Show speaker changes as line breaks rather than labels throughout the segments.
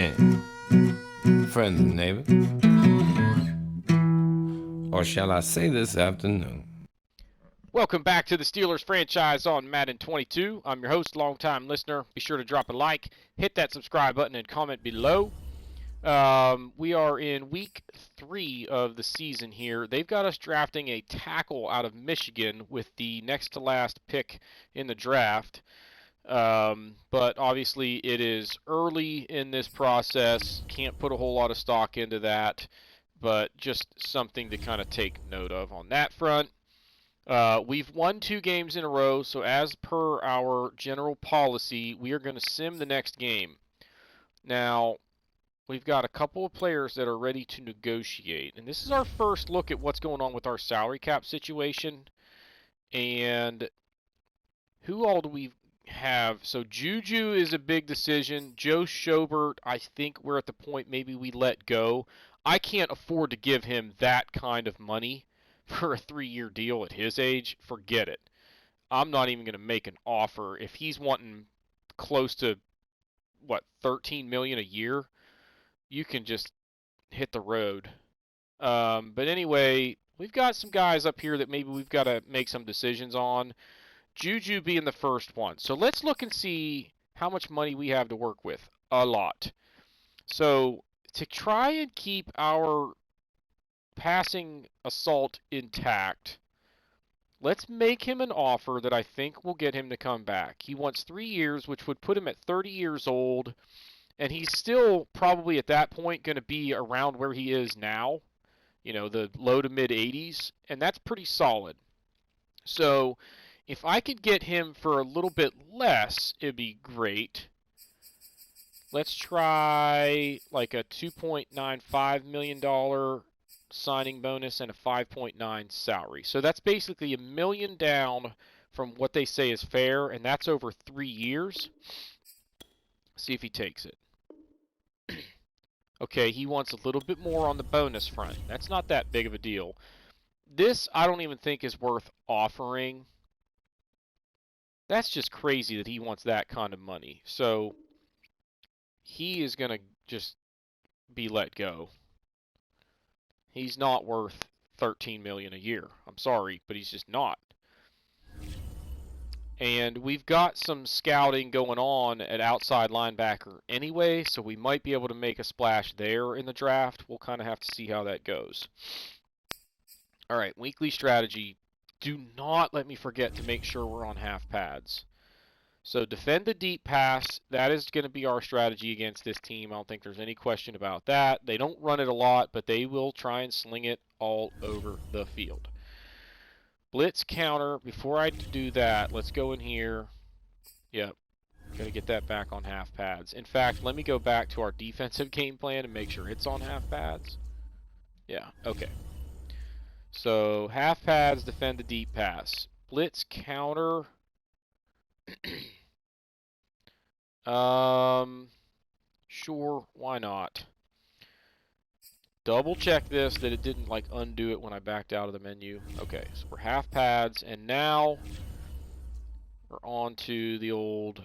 and friends and neighbors, or shall I say this afternoon.
Welcome back to the Steelers franchise on Madden 22. I'm your host, longtime listener. Be sure to drop a like, hit that subscribe button, and comment below. We are in week 3 of the season here. They've got us drafting a tackle out of Michigan with the next to last pick in the draft. But obviously it is early in this process. Can't put a whole lot of stock into that, but just something to kind of take note of on that front. We've won 2 games in a row, so as per our general policy, we are going to sim the next game. Now, we've got a couple of players that are ready to negotiate, and this is our first look at what's going on with our salary cap situation. And who all do we have? So Juju is a big decision. Joe Schobert, I think we're at the point maybe we let go. I can't afford to give him that kind of money for a 3-year deal at his age. Forget it. I'm not even going to make an offer. If he's wanting close to, what, $13 million a year, you can just hit the road. But anyway, we've got some guys up here that maybe we've got to make some decisions on. Juju being the first one. So let's look and see how much money we have to work with. A lot. So to try and keep our passing assault intact, let's make him an offer that I think will get him to come back. He wants 3 years, which would put him at 30 years old, and he's still probably at that point going to be around where he is now, the low to mid 80s, and that's pretty solid. So if I could get him for a little bit less, it'd be great. Let's try like a $2.95 million signing bonus and a 5.9 salary. So that's basically $1 million down from what they say is fair, and that's over 3 years. See if he takes it. Okay, he wants a little bit more on the bonus front. That's not that big of a deal. This I don't even think is worth offering. That's just crazy that he wants that kind of money. So he is going to just be let go. He's not worth $13 million a year. I'm sorry, but he's just not. And we've got some scouting going on at outside linebacker anyway, so we might be able to make a splash there in the draft. We'll kind of have to see how that goes. All right, weekly strategy. Do not let me forget to make sure we're on half pads. So defend the deep pass. That is going to be our strategy against this team. I don't think there's any question about that. They don't run it a lot, but they will try and sling it all over the field. Blitz counter. Before I do that, let's go in here. Yep. Got to get that back on half pads. In fact, let me go back to our defensive game plan and make sure it's on half pads. Yeah, okay. So half pads, defend the deep pass. Blitz counter. Sure, why not? Double check this that it didn't like undo it when I backed out of the menu. Okay, so we're half pads, and now we're on to the old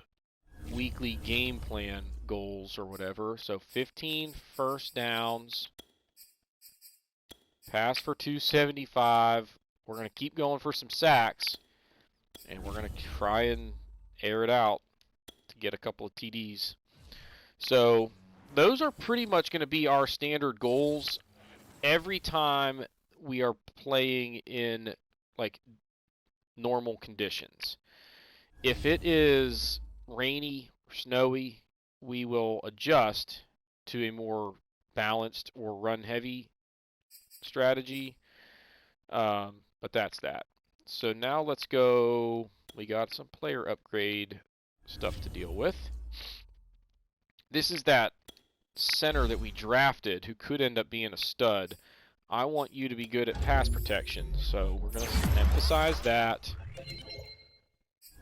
weekly game plan goals or whatever. So 15 first downs, pass for 275. We're going to keep going for some sacks, and we're going to try and air it out to get a couple of TDs. So those are pretty much going to be our standard goals every time we are playing in like normal conditions. If it is rainy or snowy, we will adjust to a more balanced or run heavy strategy. But that's that. So now let's go. We got some player upgrade stuff to deal with. This is that center that we drafted who could end up being a stud. I want you to be good at pass protection, so we're going to emphasize that.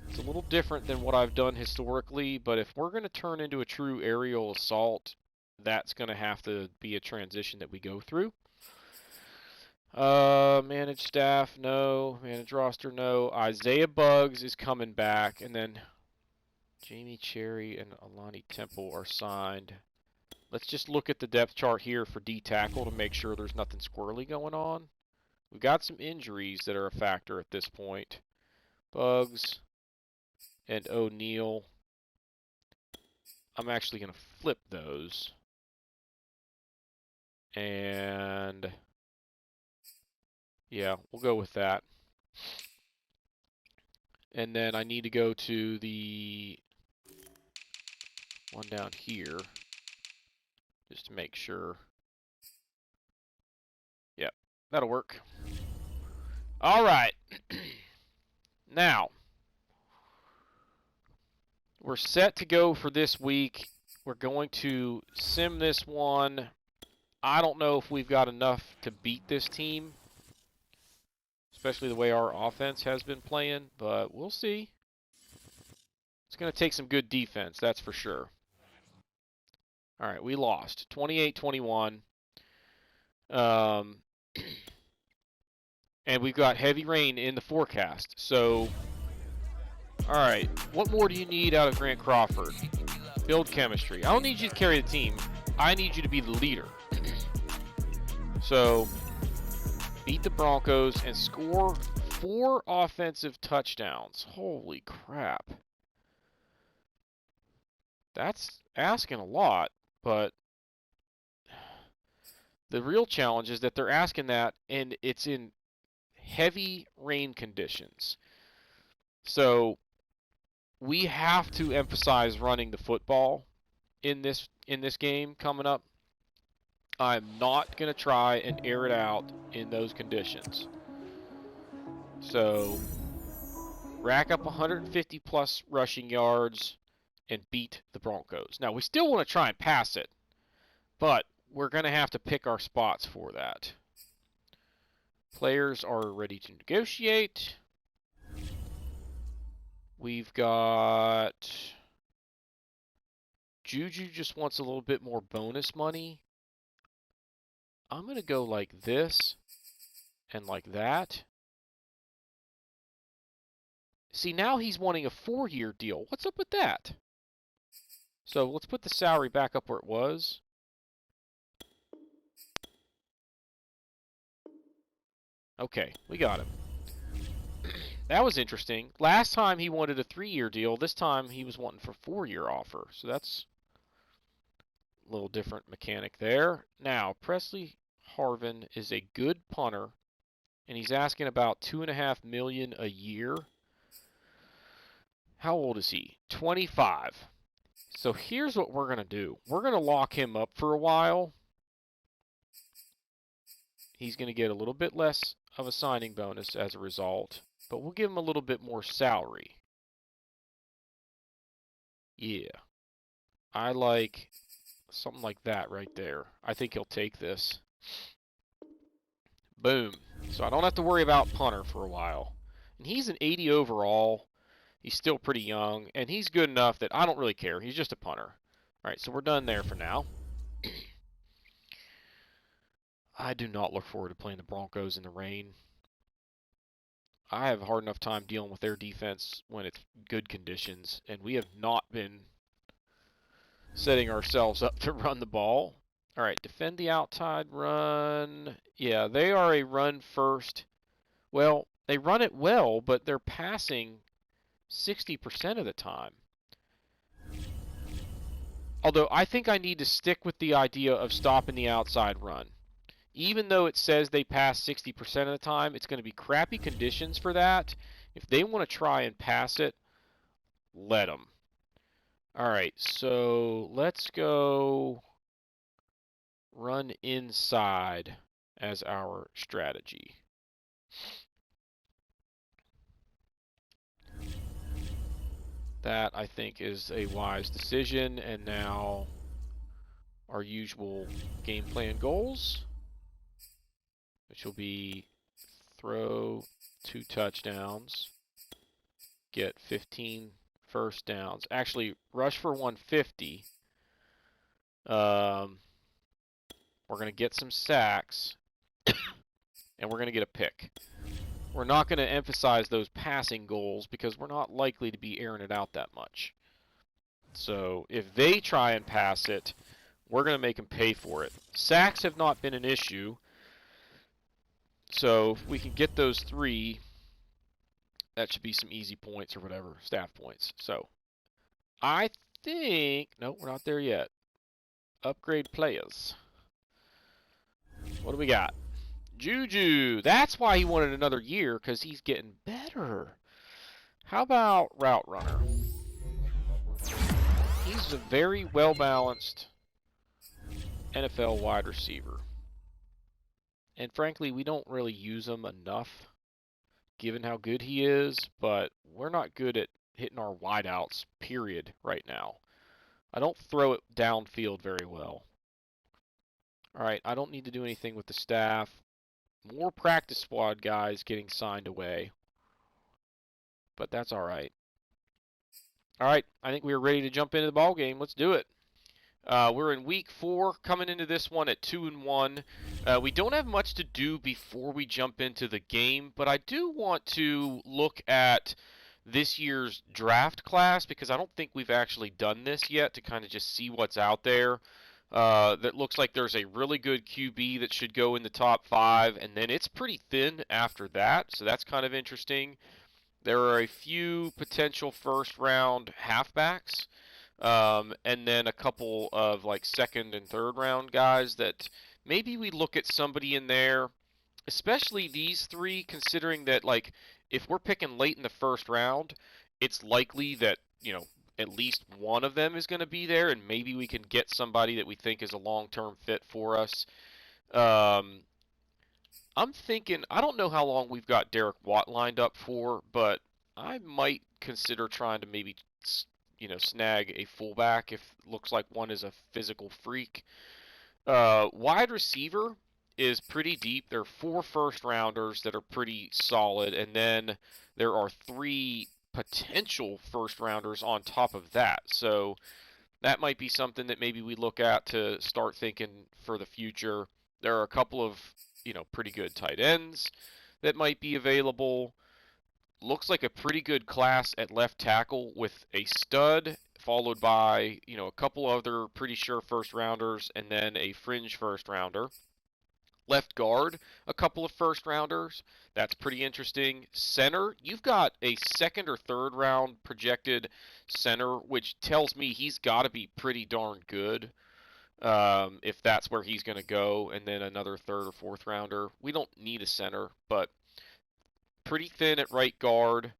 It's a little different than what I've done historically, but if we're going to turn into a true aerial assault, that's going to have to be a transition that we go through. Manage staff, no. Manage roster, no. Isaiah Buggs is coming back, and then Jamie Cherry and Alani Temple are signed. Let's just look at the depth chart here for D tackle to make sure there's nothing squirrely going on. We've got some injuries that are a factor at this point. Bugs and O'Neal. I'm actually going to flip those. And yeah, we'll go with that. And then I need to go to the one down here just to make sure. Yep, that'll work. All right. Now, we're set to go for this week. We're going to sim this one. I don't know if we've got enough to beat this team, especially the way our offense has been playing, but we'll see. It's going to take some good defense, that's for sure. All right, we lost 28-21. And we've got heavy rain in the forecast. So, all right, what more do you need out of Grant Crawford? Build chemistry. I don't need you to carry the team. I need you to be the leader. So, beat the Broncos and score 4 offensive touchdowns. Holy crap. That's asking a lot, but the real challenge is that they're asking that, and it's in heavy rain conditions. So we have to emphasize running the football in this game coming up. I'm not going to try and air it out in those conditions. So rack up 150 plus rushing yards and beat the Broncos. Now we still want to try and pass it, but we're going to have to pick our spots for that. Players are ready to negotiate. We've got Juju just wants a little bit more bonus money. I'm going to go like this and like that. See, now he's wanting a 4-year deal. What's up with that? So let's put the salary back up where it was. Okay, we got him. That was interesting. Last time he wanted a 3-year deal. This time he was wanting for a 4-year offer. So that's a little different mechanic there. Now, Presley Harvin is a good punter, and he's asking about $2.5 million a year. How old is he? 25. So here's what we're going to do. We're going to lock him up for a while. He's going to get a little bit less of a signing bonus as a result, but we'll give him a little bit more salary. Yeah. I like something like that right there. I think he'll take this. Boom. So I don't have to worry about punter for a while. And he's an 80 overall. He's still pretty young, and he's good enough that I don't really care. He's just a punter. All right, so we're done there for now. I do not look forward to playing the Broncos in the rain. I have a hard enough time dealing with their defense when it's good conditions, and we have not been setting ourselves up to run the ball. All right, defend the outside run. Yeah, they are a run first. Well, they run it well, but they're passing 60% of the time. Although I think I need to stick with the idea of stopping the outside run. Even though it says they pass 60% of the time, it's going to be crappy conditions for that. If they want to try and pass it, let them. All right, so let's go run inside as our strategy. That, I think, is a wise decision. And now our usual game plan goals, which will be throw 2 touchdowns, get 15 first downs. Actually, rush for 150. We're going to get some sacks, and we're going to get a pick. We're not going to emphasize those passing goals because we're not likely to be airing it out that much. So if they try and pass it, we're going to make him pay for it. Sacks have not been an issue. So if we can get those 3, that should be some easy points or whatever, staff points. So I think, no, we're not there yet. Upgrade players. What do we got? Juju. That's why he wanted another year, because he's getting better. How about route runner? He's a very well-balanced NFL wide receiver. And frankly, we don't really use him enough, given how good he is, but we're not good at hitting our wideouts, period, right now. I don't throw it downfield very well. All right, I don't need to do anything with the staff. More practice squad guys getting signed away, but that's all right. All right, I think we are ready to jump into the ball game. Let's do it. We're in week 4, coming into this one at 2-1. We don't have much to do before we jump into the game, but I do want to look at this year's draft class because I don't think we've actually done this yet to kind of just see what's out there. That looks like there's a really good QB that should go in the top 5, and then it's pretty thin after that, so that's kind of interesting. There are a few potential first-round halfbacks. And then a couple of like second and third round guys that maybe we look at somebody in there, especially these 3, considering that like if we're picking late in the first round, it's likely that, you know, at least one of them is going to be there, and maybe we can get somebody that we think is a long-term fit for us. I'm thinking, I don't know how long we've got Derek Watt lined up for, but I might consider trying to maybe snag a fullback if it looks like one is a physical freak. Wide receiver is pretty deep. There are 4 first-rounders that are pretty solid, and then there are 3 potential first-rounders on top of that. So that might be something that maybe we look at to start thinking for the future. There are a couple of, pretty good tight ends that might be available. Looks like a pretty good class at left tackle with a stud, followed by, a couple other pretty sure first rounders, and then a fringe first rounder. Left guard, a couple of first rounders. That's pretty interesting. Center, you've got a second or third round projected center, which tells me he's got to be pretty darn good if that's where he's going to go, and then another third or fourth rounder. We don't need a center, but pretty thin at right guard,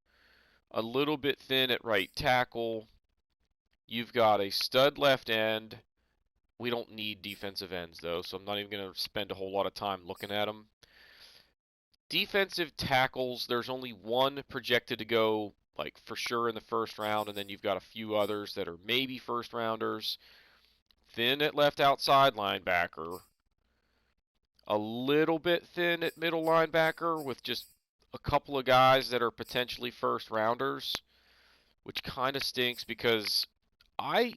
a little bit thin at right tackle. You've got a stud left end. We don't need defensive ends, though, so I'm not even going to spend a whole lot of time looking at them. Defensive tackles, there's only one projected to go, like, for sure in the first round, and then you've got a few others that are maybe first rounders. Thin at left outside linebacker. A little bit thin at middle linebacker with just a couple of guys that are potentially first rounders, which kind of stinks because I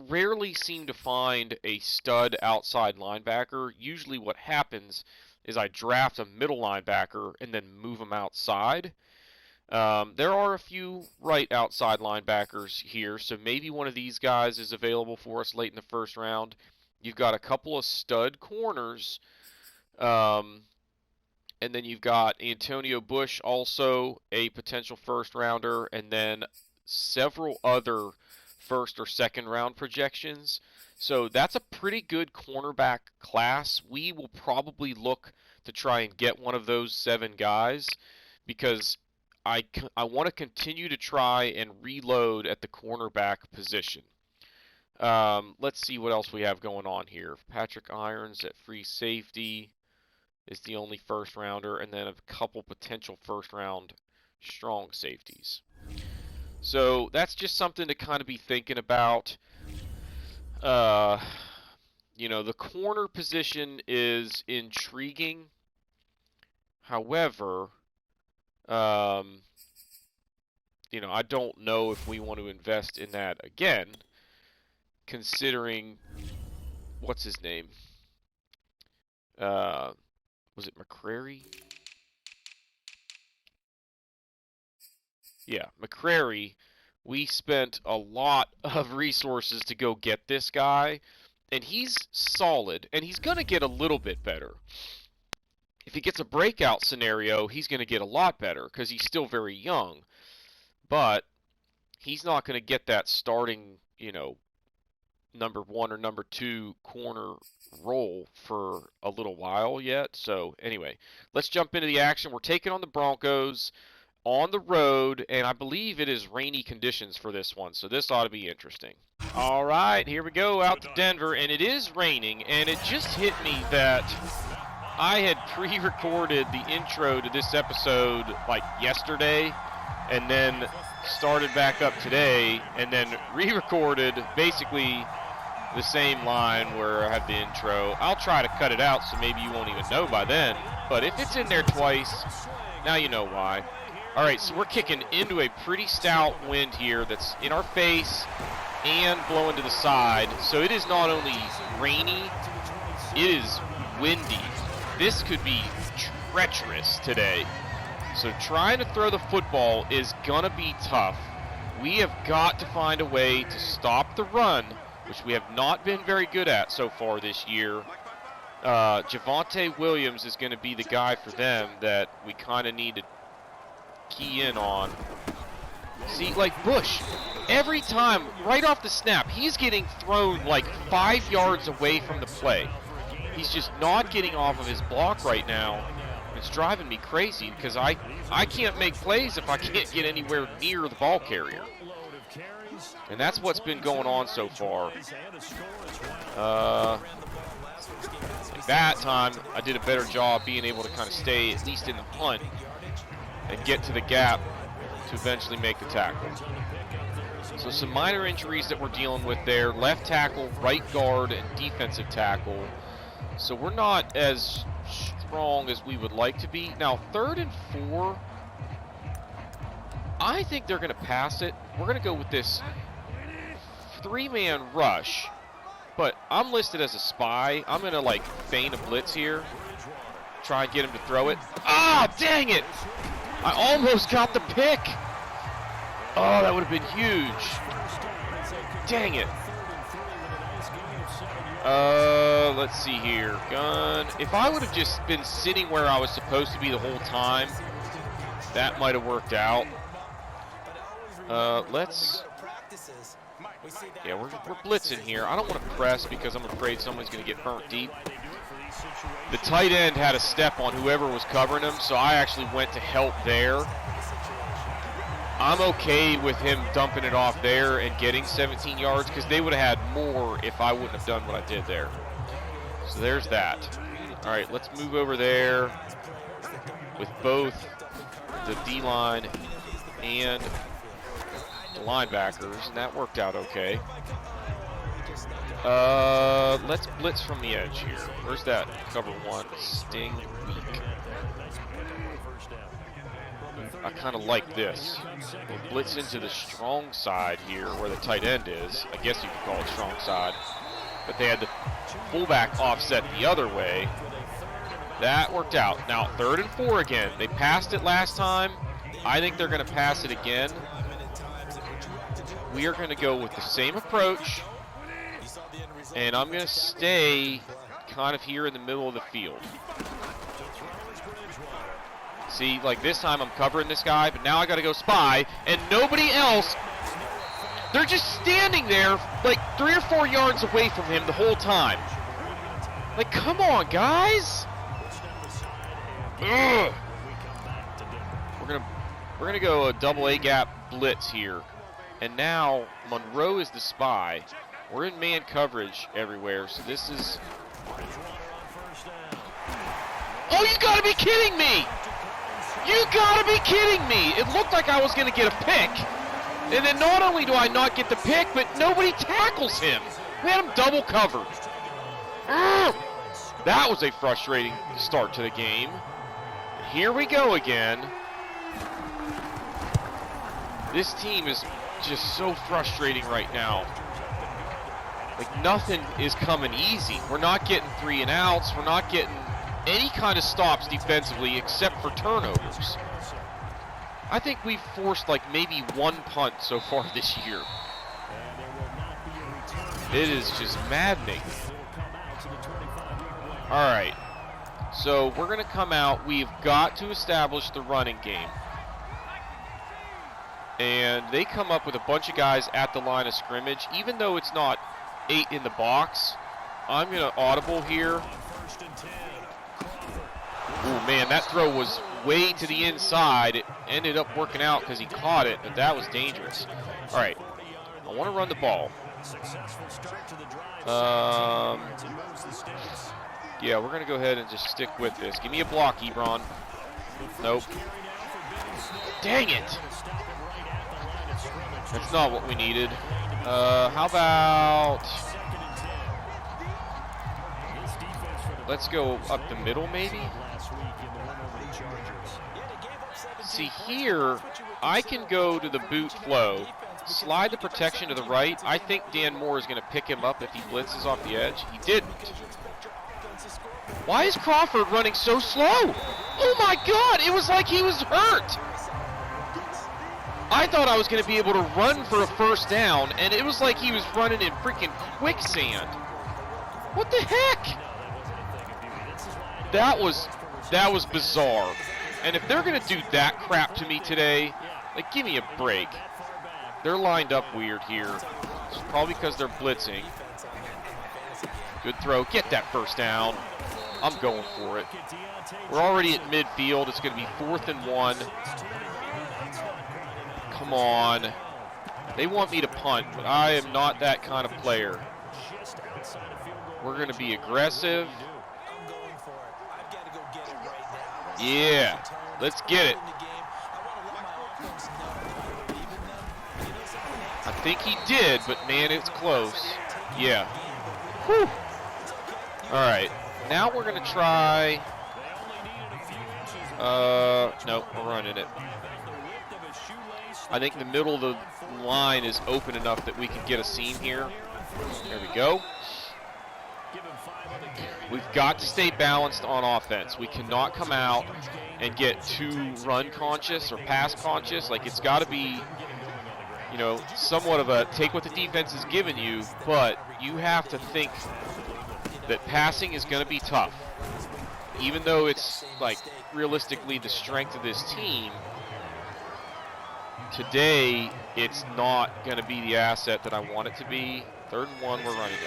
rarely seem to find a stud outside linebacker. Usually what happens is I draft a middle linebacker and then move them outside. There are a few right outside linebackers here, so maybe one of these guys is available for us late in the first round. You've got a couple of stud corners. And then you've got Antonio Bush, also a potential first rounder, and then several other first or second round projections. So that's a pretty good cornerback class. We will probably look to try and get one of those 7 guys because I want to continue to try and reload at the cornerback position. Let's see what else we have going on here. Patrick Irons at free safety is the only first rounder, and then a couple potential first round strong safeties. So that's just something to kind of be thinking about. The corner position is intriguing. However, I don't know if we want to invest in that again, considering what's his name? Was it McCrary? Yeah, McCrary. We spent a lot of resources to go get this guy, And he's solid, and he's going to get a little bit better. If he gets a breakout scenario, he's going to get a lot better because he's still very young. But he's not going to get that starting, number 1 or number 2 corner role for a little while yet. So anyway, let's jump into the action. We're taking on the Broncos on the road, and I believe it is rainy conditions for this one, so this ought to be interesting. All right, here we go out to Denver, and it is raining, and it just hit me that I had pre-recorded the intro to this episode like yesterday, and then started back up today, and then re-recorded basically the same line where I have the intro. I'll try to cut it out so maybe you won't even know by then, but if it's in there twice, now you know why. All right, so we're kicking into a pretty stout wind here that's in our face and blowing to the side. So it is not only rainy, it is windy. This could be treacherous today. So trying to throw the football is going to be tough. We have got to find a way to stop the run, which we have not been very good at so far this year. Javonte Williams is going to be the guy for them that we kind of need to key in on. See, like Bush, every time, right off the snap, he's getting thrown like 5 yards away from the play. He's just not getting off of his block right now. It's driving me crazy because I can't make plays if I can't get anywhere near the ball carrier. And that's what's been going on so far. At that time, I did a better job being able to kind of stay at least in the hunt and get to the gap to eventually make the tackle. So some minor injuries that we're dealing with there. Left tackle, right guard, and defensive tackle. So we're not as strong as we would like to be. Now, 3rd and 4, I think they're going to pass it. We're going to go with this 3-man rush. But I'm listed as a spy. I'm going to, feign a blitz here. Try and get him to throw it. Ah, dang it! I almost got the pick. Oh, that would have been huge. Dang it. Let's see here. Gun. If I would have just been sitting where I was supposed to be the whole time, that might have worked out. Yeah, we're blitzing here. I don't want to press because I'm afraid someone's going to get burnt deep. The tight end had a step on whoever was covering him, so I actually went to help there. I'm okay with him dumping it off there and getting 17 yards because they would have had more if I wouldn't have done what I did there. So there's that. All right, let's move over there with both the D-line and the linebackers, and that worked out okay. Let's blitz from the edge here. Where's that cover 1? Sting weak. I kind of like this. We'll blitz into the strong side here where the tight end is. I guess you could call it strong side. But they had the fullback offset the other way. That worked out. Now 3rd and 4 again. They passed it last time. I think they're going to pass it again. We are going to go with the same approach. And I'm going to stay kind of here in the middle of the field. See, like this time I'm covering this guy, but now I got to go spy, and nobody else. They're just standing there like 3 or 4 yards away from him the whole time. Like, come on, guys. Ugh. We're gonna go a double A gap blitz here, and now Monroe is the spy. We're in man coverage everywhere, so this is. Oh, you gotta be kidding me! You gotta be kidding me! It looked like I was gonna get a pick, and then not only do I not get the pick, but nobody tackles him. We had him double covered. Ugh. That was a frustrating start to the game. Here we go again. This team is just so frustrating right now. Like, nothing is coming easy. We're not getting 3 and outs. We're not getting any kind of stops defensively except for turnovers. I think we've forced like maybe 1 punt so far this year. It is just maddening. All right. So we're going to come out. We've got to establish the running game. And they come up with a bunch of guys at the line of scrimmage. Even though it's not 8 in the box, I'm going to audible here. Oh, man, that throw was way to the inside. It ended up working out because he caught it, but that was dangerous. All right, I want to run the ball. Yeah, we're going to go ahead and just stick with this. Give me a block, Ebron. Nope. Dang it. That's not what we needed. How about... let's go up the middle, maybe? See, here, I can go to the boot flow, slide the protection to the right. I think Dan Moore is going to pick him up if he blitzes off the edge. He didn't. Why is Crawford running so slow? Oh, my God. It was like he was hurt. I thought I was going to be able to run for a first down, and it was like he was running in freaking quicksand. What the heck? That was bizarre. And if they're going to do that crap to me today, like, give me a break. They're lined up weird here. It's probably because they're blitzing. Good throw. Get that first down. I'm going for it. We're already at midfield. It's going to be 4th and 1. Come on. They want me to punt, but I am not that kind of player. We're going to be aggressive. Yeah, let's get it. I think he did, but man, it's close. Yeah. Whew. All right, now we're going to try... no, we're running it. I think the middle of the line is open enough that we can get a seam here. There we go. We've got to stay balanced on offense. We cannot come out and get too run conscious or pass conscious. Like, it's got to be, you know, somewhat of a take what the defense is giving you, but you have to think that passing is going to be tough. Even though it's, like, realistically the strength of this team, today it's not going to be the asset that I want it to be. 3rd and 1, we're running it.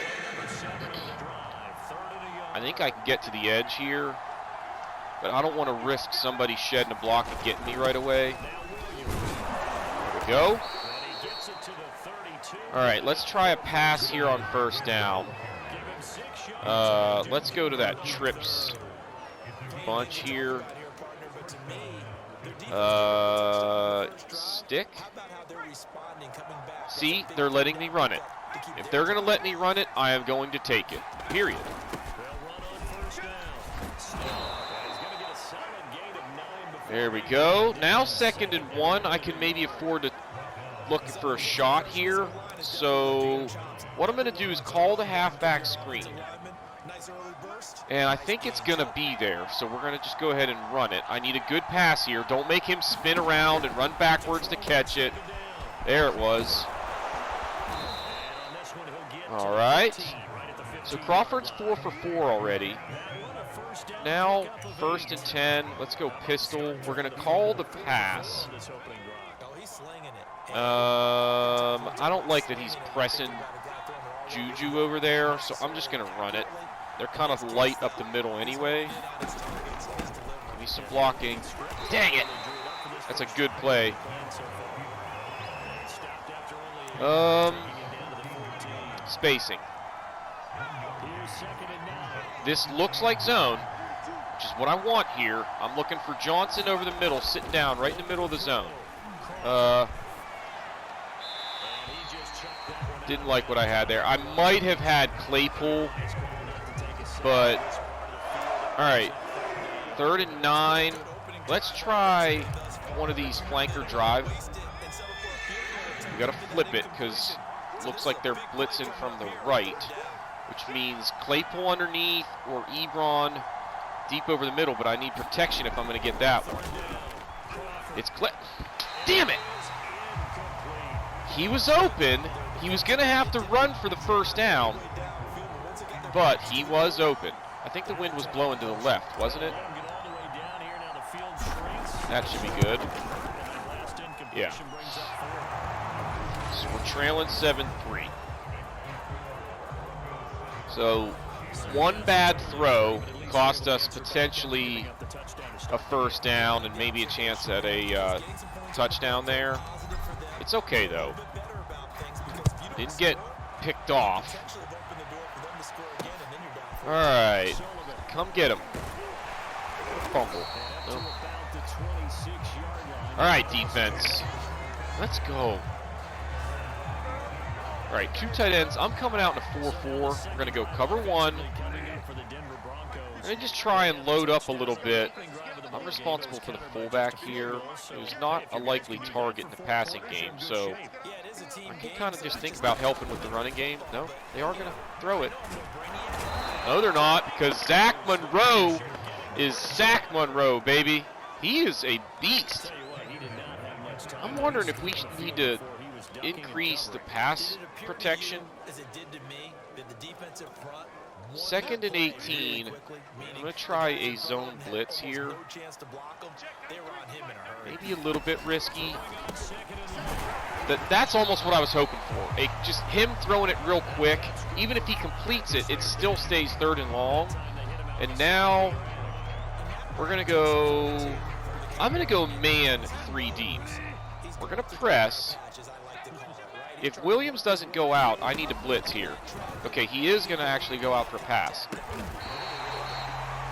I think I can get to the edge here, but I don't want to risk somebody shedding a block and getting me right away. There we go. All right, let's try a pass here on 1st down. Let's go to that trips bunch here. Stick. See, they're letting me run it. If they're going to let me run it, I am going to take it, period. There we go. Now 2nd and 1. I can maybe afford to look for a shot here. So what I'm going to do is call the halfback screen. And I think it's going to be there. So we're going to just go ahead and run it. I need a good pass here. Don't make him spin around and run backwards to catch it. There it was. All right. So Crawford's 4 for 4 already. Now, 1st and 10. Let's go pistol. We're going to call the pass. I don't like that he's pressing Juju over there, so I'm just going to run it. They're kind of light up the middle anyway. Give me some blocking. Dang it! That's a good play. Spacing. This looks like zone, which is what I want here. I'm looking for Johnson over the middle, sitting down right in the middle of the zone. Didn't like what I had there. I might have had Claypool, but all right. 3rd and 9. Let's try one of these flanker drive. We got to flip it because it looks like they're blitzing from the right, which means Claypool underneath or Ebron deep over the middle, but I need protection if I'm going to get that one. It's damn it! He was open. He was going to have to run for the 1st down. but he was open. I think the wind was blowing to the left, wasn't it? That should be good. Yeah. So we're trailing 7-3. So one bad throw cost us potentially a first down and maybe a chance at a touchdown there. It's okay, though. Didn't get picked off. All right. Come get him. Fumble. No. All right, defense. Let's go. All right, 2 tight ends. I'm coming out in a 4-4. We're going to go cover 1. And just try and load up a little bit. I'm responsible for the fullback here, who's not a likely target in the passing game, so I can kind of just think about helping with the running game. No, they are going to throw it. No, they're not, because Zach Monroe is Zach Monroe, baby. He is a beast. I'm wondering if we need to increase the pass protection. 2nd and 18. I'm going to try a zone blitz here. Maybe a little bit risky. That's almost what I was hoping for. Just him throwing it real quick. Even if he completes it, it still stays 3rd and long. And now we're going to go... I'm going to go man 3 deep. We're going to press. If Williams doesn't go out, I need to blitz here. Okay, he is going to actually go out for a pass.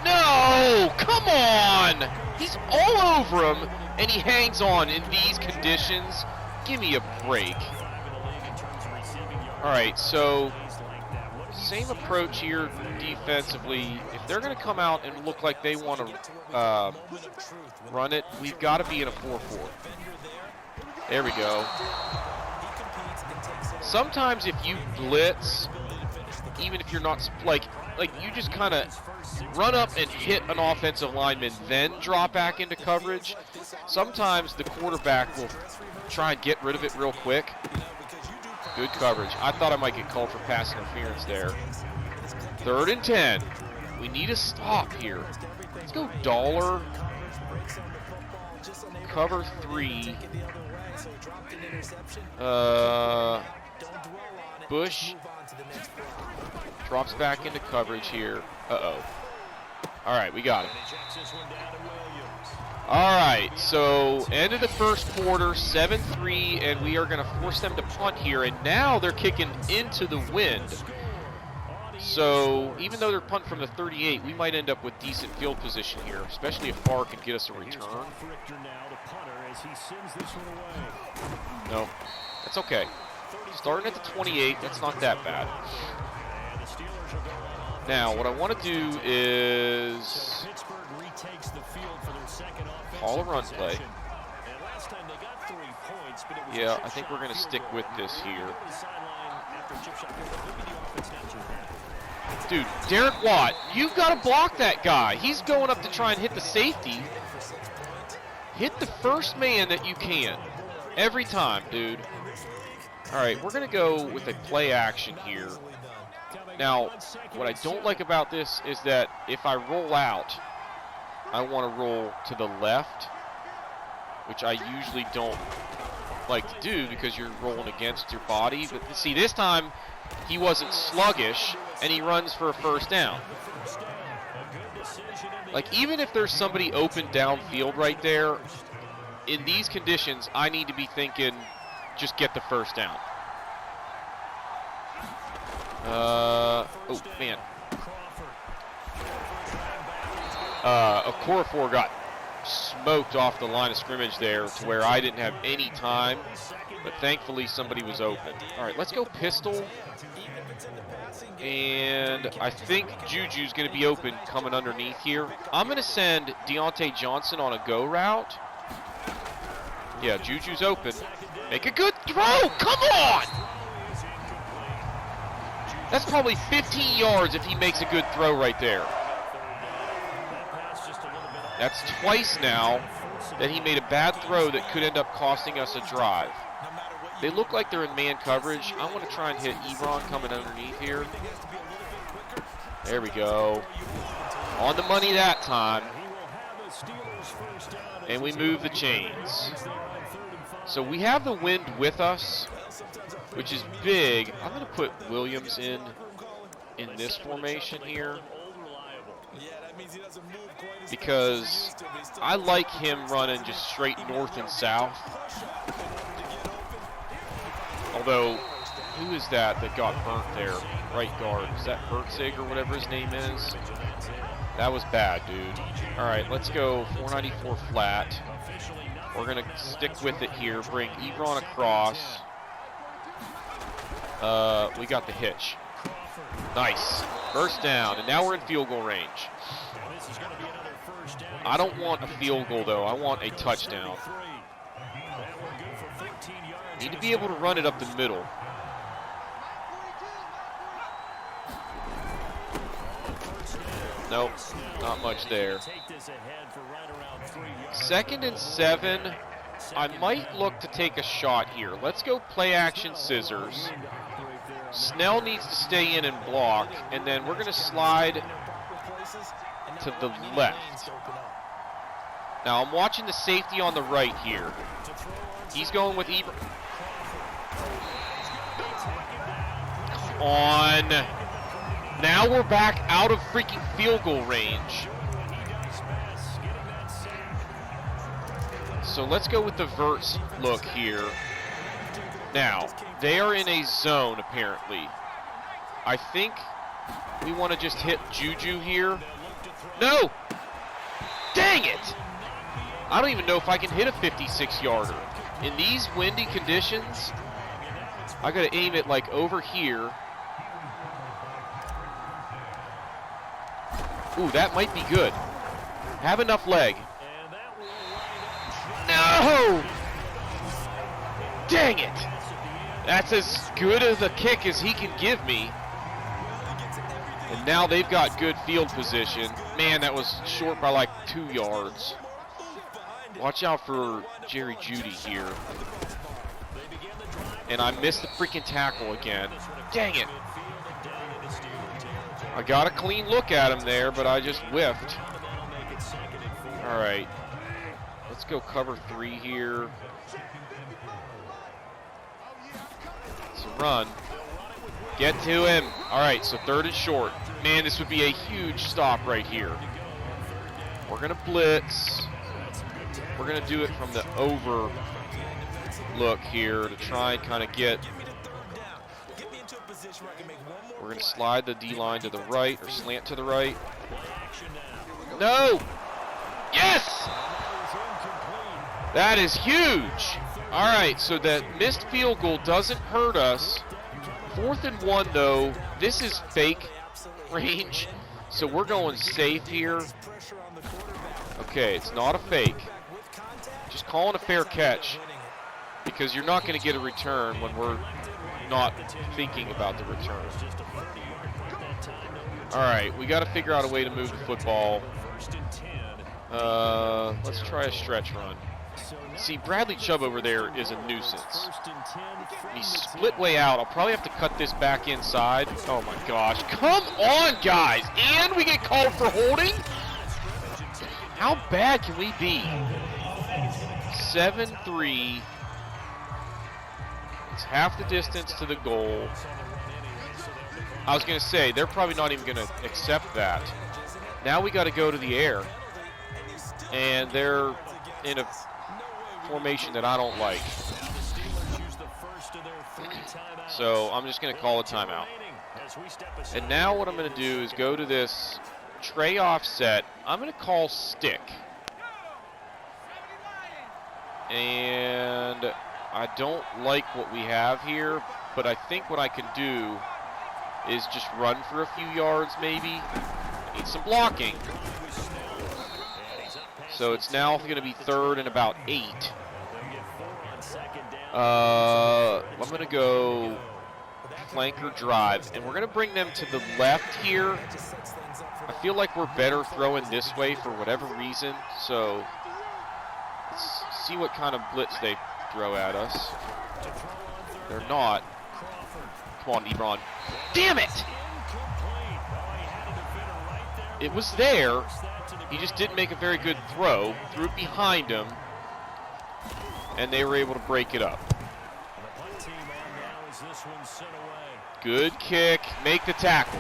No! Come on! He's all over him, and he hangs on in these conditions. Give me a break. All right, so same approach here defensively. If they're going to come out and look like they want to run it, we've got to be in a 4-4. There we go. Sometimes if you blitz, even if you're not, like you just kind of run up and hit an offensive lineman, then drop back into coverage. Sometimes the quarterback will try and get rid of it real quick. Good coverage. I thought I might get called for pass interference there. 3rd and 10. We need a stop here. Let's go dollar. Cover 3. Bush drops back into coverage here. Uh-oh. All right, we got him. All right, so end of the first quarter, 7-3, and we are going to force them to punt here. And now they're kicking into the wind. So even though they're punting from the 38, we might end up with decent field position here, especially if Farr can get us a return. No, that's okay. Starting at the 28, that's not that bad. Now, what I want to do is call a run play. Yeah, I think we're going to stick with this here. Dude, Derek Watt, you've got to block that guy. He's going up to try and hit the safety. Hit the first man that you can. Every time, dude. All right, we're going to go with a play action here. Now, what I don't like about this is that if I roll out, I want to roll to the left, which I usually don't like to do because you're rolling against your body. But see, this time he wasn't sluggish, and he runs for a first down. Like, even if there's somebody open downfield right there, in these conditions, I need to be thinking, just get the first down. Oh, man. Okorafor got smoked off the line of scrimmage there to where I didn't have any time, but thankfully somebody was open. All right, let's go pistol. And I think Juju's going to be open coming underneath here. I'm going to send Deontay Johnson on a go route. Yeah, Juju's open. Make a good throw. Come on! That's probably 15 yards if he makes a good throw right there. That's twice now that he made a bad throw that could end up costing us a drive. They look like they're in man coverage. I want to try and hit Ebron coming underneath here. There we go. On the money that time. And we move the chains. So we have the wind with us, which is big. I'm going to put Williams in this formation here, because I like him running just straight north and south. Although, who is that got burnt there? Right guard. Is that Verts or whatever his name is? That was bad, dude. All right, let's go 494 flat. We're going to stick with it here. Bring Ebron across. We got the hitch. Nice. First down, and now we're in field goal range. I don't want a field goal, though. I want a touchdown. Need to be able to run it up the middle. Nope, not much there. 2nd and 7. I might look to take a shot here. Let's go play action scissors. Snell needs to stay in and block, and then we're going to slide to the left. Now I'm watching the safety on the right here. He's going with Ebron. Come on. Now we're back out of freaking field goal range. So let's go with the Verts look here. Now, they are in a zone, apparently. I think we want to just hit Juju here. No! Dang it! I don't even know if I can hit a 56-yarder. In these windy conditions, I got to aim it like over here. Ooh, that might be good. Have enough leg. No! Dang it! That's as good as a kick as he can give me. And now they've got good field position. Man, that was short by like 2 yards. Watch out for Jerry Jeudy here. And I missed the freaking tackle again. Dang it! I got a clean look at him there, but I just whiffed. All right. Let's go cover 3 here. It's a run. Get to him. All right, so 3rd and short. Man, this would be a huge stop right here. We're going to blitz. We're going to do it from the over look here to try and kind of get. We're going to slide the D-line to the right, or slant to the right. No! Yes! That is huge. All right, so that missed field goal doesn't hurt us. 4th and 1, though. This is fake range, so we're going safe here. Okay, it's not a fake. Just calling a fair catch, because you're not going to get a return when we're not thinking about the return. All right, we got to figure out a way to move the football. Let's try a stretch run. See, Bradley Chubb over there is a nuisance. He's split way out. I'll probably have to cut this back inside. Oh my gosh. Come on, guys. And we get called for holding? How bad can we be? 7-3. It's half the distance to the goal. I was going to say, they're probably not even going to accept that. Now we got to go to the air. And they're in a formation that I don't like. So I'm just going to call a timeout. And now what I'm going to do is go to this tray offset. I'm going to call stick. And I don't like what we have here, but I think what I can do is just run for a few yards maybe. Need some blocking. So it's now going to be 3rd and about 8. I'm going to go flanker drive, and we're going to bring them to the left here. I feel like we're better throwing this way for whatever reason, so let's see what kind of blitz they throw at us. They're not. Come on, Ebron. Damn it! It was there. He just didn't make a very good throw. Threw it behind him. And they were able to break it up. Good kick. Make the tackle.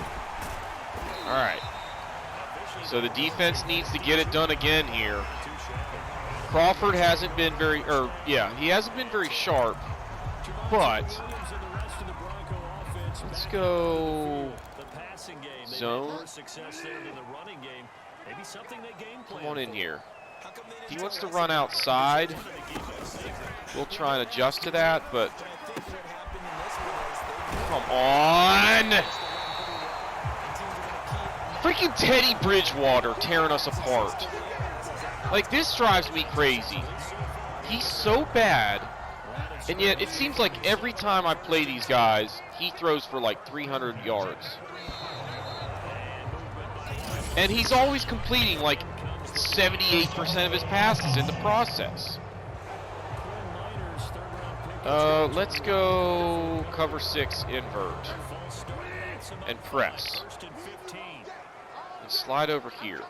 All right. So the defense needs to get it done again here. Crawford hasn't been very, he hasn't been very sharp. But let's go zone. Come on in here. If he wants to run outside, we'll try and adjust to that, but come on. Freaking Teddy Bridgewater tearing us apart. Like, this drives me crazy. He's so bad, and yet it seems like every time I play these guys, he throws for like 300 yards. And he's always completing like 78% of his passes in the process. Let's go cover 6 invert and press. And slide over here.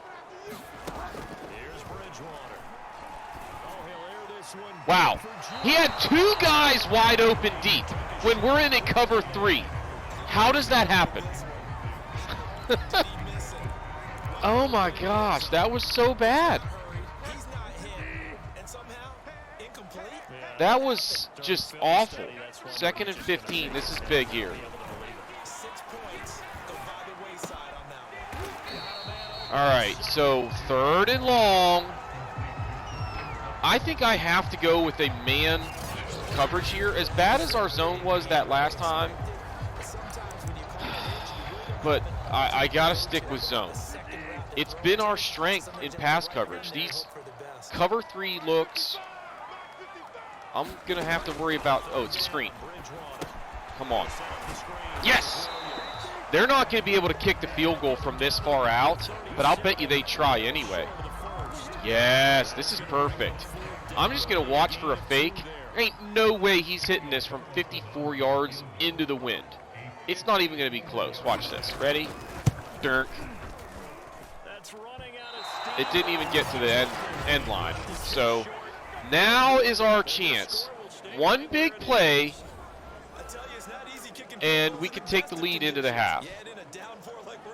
Wow. He had 2 guys wide open deep when we're in a cover 3. How does that happen? Oh my gosh, that was so bad. That was just awful. 2nd and 15. This is big here. All right, so 3rd and long. I think I have to go with a man coverage here. As bad as our zone was that last time, but I got to stick with zone. It's been our strength in pass coverage. These cover 3 looks, I'm going to have to worry about, it's a screen. Come on. Yes! They're not going to be able to kick the field goal from this far out, but I'll bet you they try anyway. Yes, this is perfect. I'm just going to watch for a fake. There ain't no way he's hitting this from 54 yards into the wind. It's not even going to be close. Watch this. Ready? Dirk. It didn't even get to the end line. So now is our chance. One big play, and we can take the lead into the half.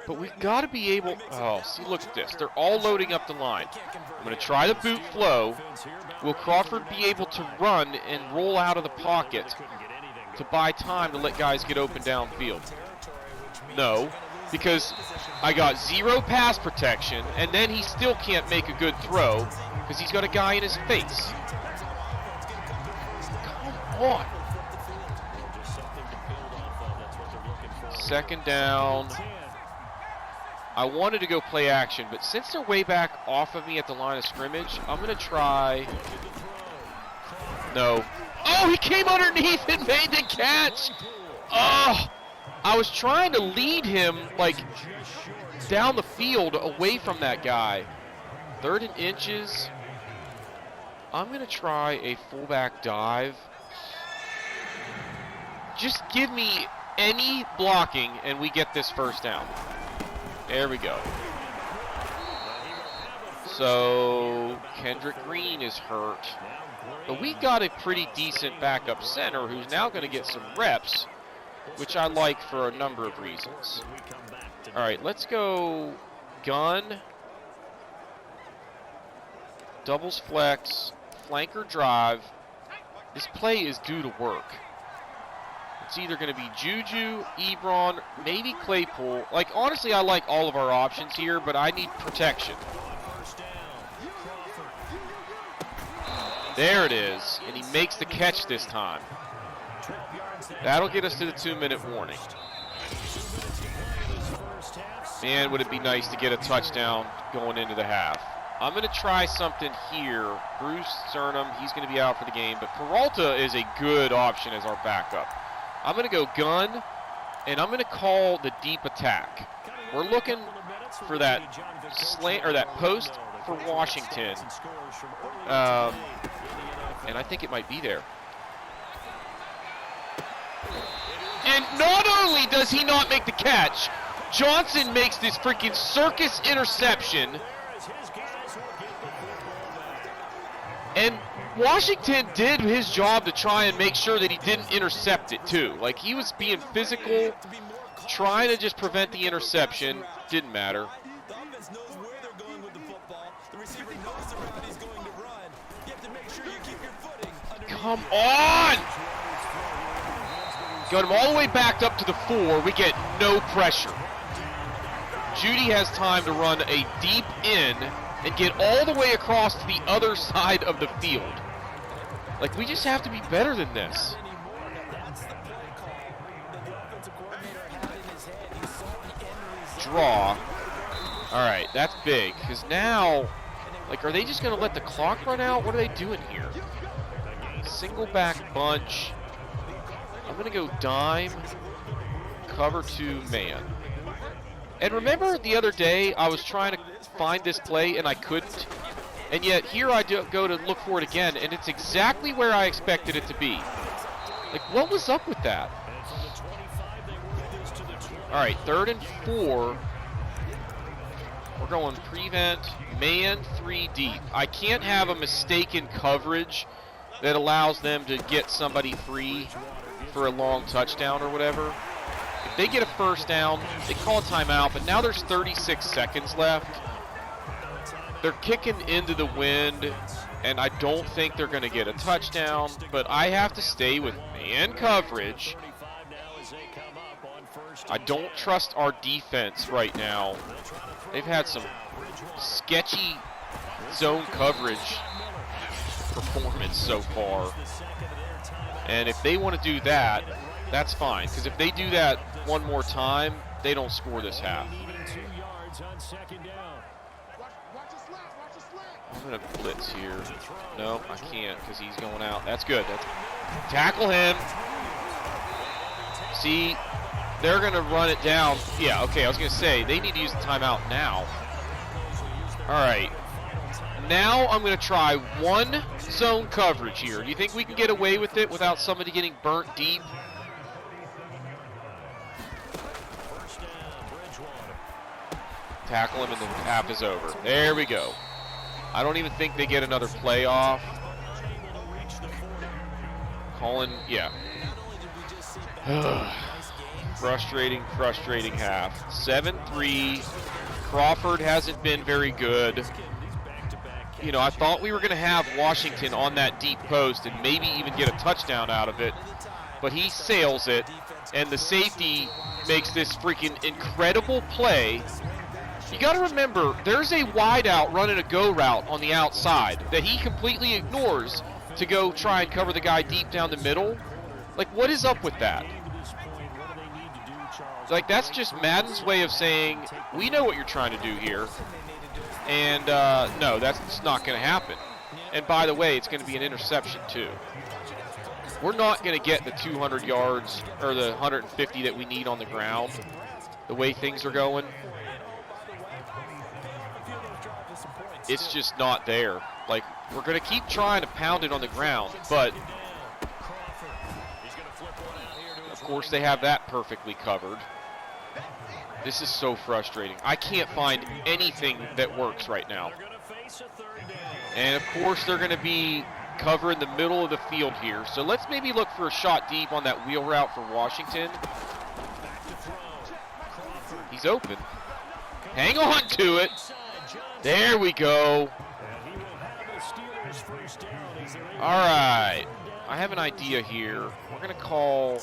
But we've got to be able... Oh, see, look at this. They're all loading up the line. I'm going to try the boot flow. Will Crawford be able to run and roll out of the pocket to buy time to let guys get open downfield? No, because I got 0 pass protection, and then he still can't make a good throw because he's got a guy in his face. Come on. 2nd down. I wanted to go play action, but since they're way back off of me at the line of scrimmage, I'm going to try... No. Oh, he came underneath and made the catch! Oh! I was trying to lead him, like, down the field away from that guy. 3rd and inches. I'm going to try a fullback dive. Just give me any blocking, and we get this 1st down. There we go. So, Kendrick Green is hurt. But we got a pretty decent backup center who's now going to get some reps, which I like for a number of reasons. All right, let's go gun, doubles flex, flanker drive. This play is due to work. It's either going to be Juju, Ebron, maybe Claypool. Like, honestly, I like all of our options here, but I need protection. There it is, and he makes the catch this time. That'll get us to the 2-minute warning. Man, would it be nice to get a touchdown going into the half. I'm going to try something here. Bruce Zernham, he's going to be out for the game, but Peralta is a good option as our backup. I'm going to go gun, and I'm going to call the deep attack. We're looking for that slant or that post for Washington, and I think it might be there. And not only does he not make the catch, Johnson makes this freaking circus interception. And Washington did his job to try and make sure that he didn't intercept it too. Like, he was being physical, trying to just prevent the interception. Didn't matter. Come on! Got him all the way backed up to the 4. We get no pressure. Judy has time to run a deep in and get all the way across to the other side of the field. Like, we just have to be better than this. Draw. All right, that's big, because now, like, are they just going to let the clock run out? What are they doing here? Single back bunch. I'm going to go dime, cover 2 man. And remember the other day I was trying to find this play and I couldn't? And yet here I go to look for it again, and it's exactly where I expected it to be. Like, what was up with that? All right, 3rd and 4. We're going prevent, man 3 deep. I can't have a mistaken coverage that allows them to get somebody free for a long touchdown or whatever. If they get a first down, they call a timeout, but now there's 36 seconds left. They're kicking into the wind, and I don't think they're going to get a touchdown, but I have to stay with man coverage. I don't trust our defense right now. They've had some sketchy zone coverage performance so far. And if they want to do that, that's fine. Because if they do that one more time, they don't score this half. I'm going to blitz here. No, I can't because he's going out. That's good. Tackle him. See, they're going to run it down. Yeah, okay, I was going to say, they need to use the timeout now. All right. Now I'm going to try one zone coverage here. Do you think we can get away with it without somebody getting burnt deep? Tackle him and the half is over. There we go. I don't even think they get another play off. Colin, yeah. Frustrating half. 7-3. Crawford hasn't been very good. You know, I thought we were going to have Washington on that deep post and maybe even get a touchdown out of it. But he sails it, and the safety makes this freaking incredible play. You got to remember, there's a wide out running a go route on the outside that he completely ignores to go try and cover the guy deep down the middle. Like, what is up with that? Like, that's just Madden's way of saying, we know what you're trying to do here. And, no, that's not going to happen. And by the way, it's going to be an interception, too. We're not going to get the 200 yards or the 150 that we need on the ground, the way things are going. It's just not there. Like, we're going to keep trying to pound it on the ground, but of course they have that perfectly covered. This is so frustrating. I can't find anything that works right now. And of course they're going to be covering the middle of the field here. So let's maybe look for a shot deep on that wheel route for Washington. He's open. Hang on to it. There we go. All right. I have an idea here. We're going to call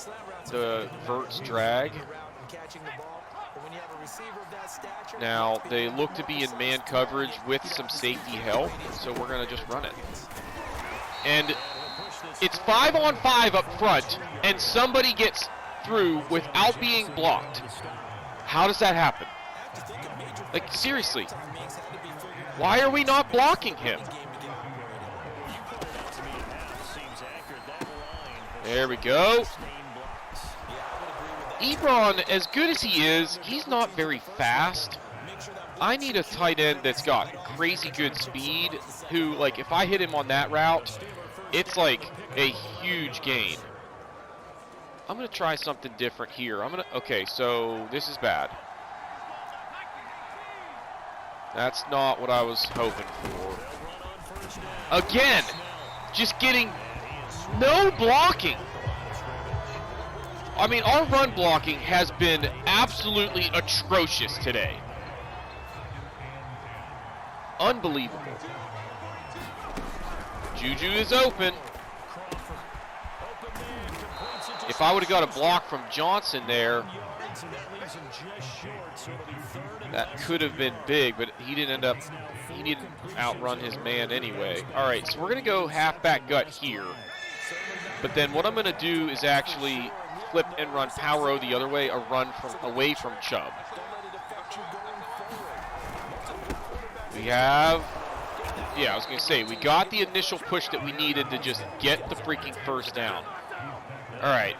the Verts Drag. Now, they look to be in man coverage with some safety help, so we're going to just run it. And it's 5-on-5 up front, and somebody gets through without being blocked. How does that happen? Like, seriously. Why are we not blocking him? There we go. Ebron, as good as he is, he's not very fast. I need a tight end that's got crazy good speed, who, like, if I hit him on that route, it's like a huge gain. I'm going to try something different here. Okay, so this is bad. That's not what I was hoping for. Again, just getting no blocking. I mean, our run blocking has been absolutely atrocious today. Unbelievable. Juju is open. If I would have got a block from Johnson there, that could have been big, but he didn't outrun his man anyway. All right, so we're going to go halfback gut here. But then what I'm going to do is actually flip and run power O the other way, a run away from Chubb. We have, I was going to say, we got the initial push that we needed to just get the freaking first down. All right.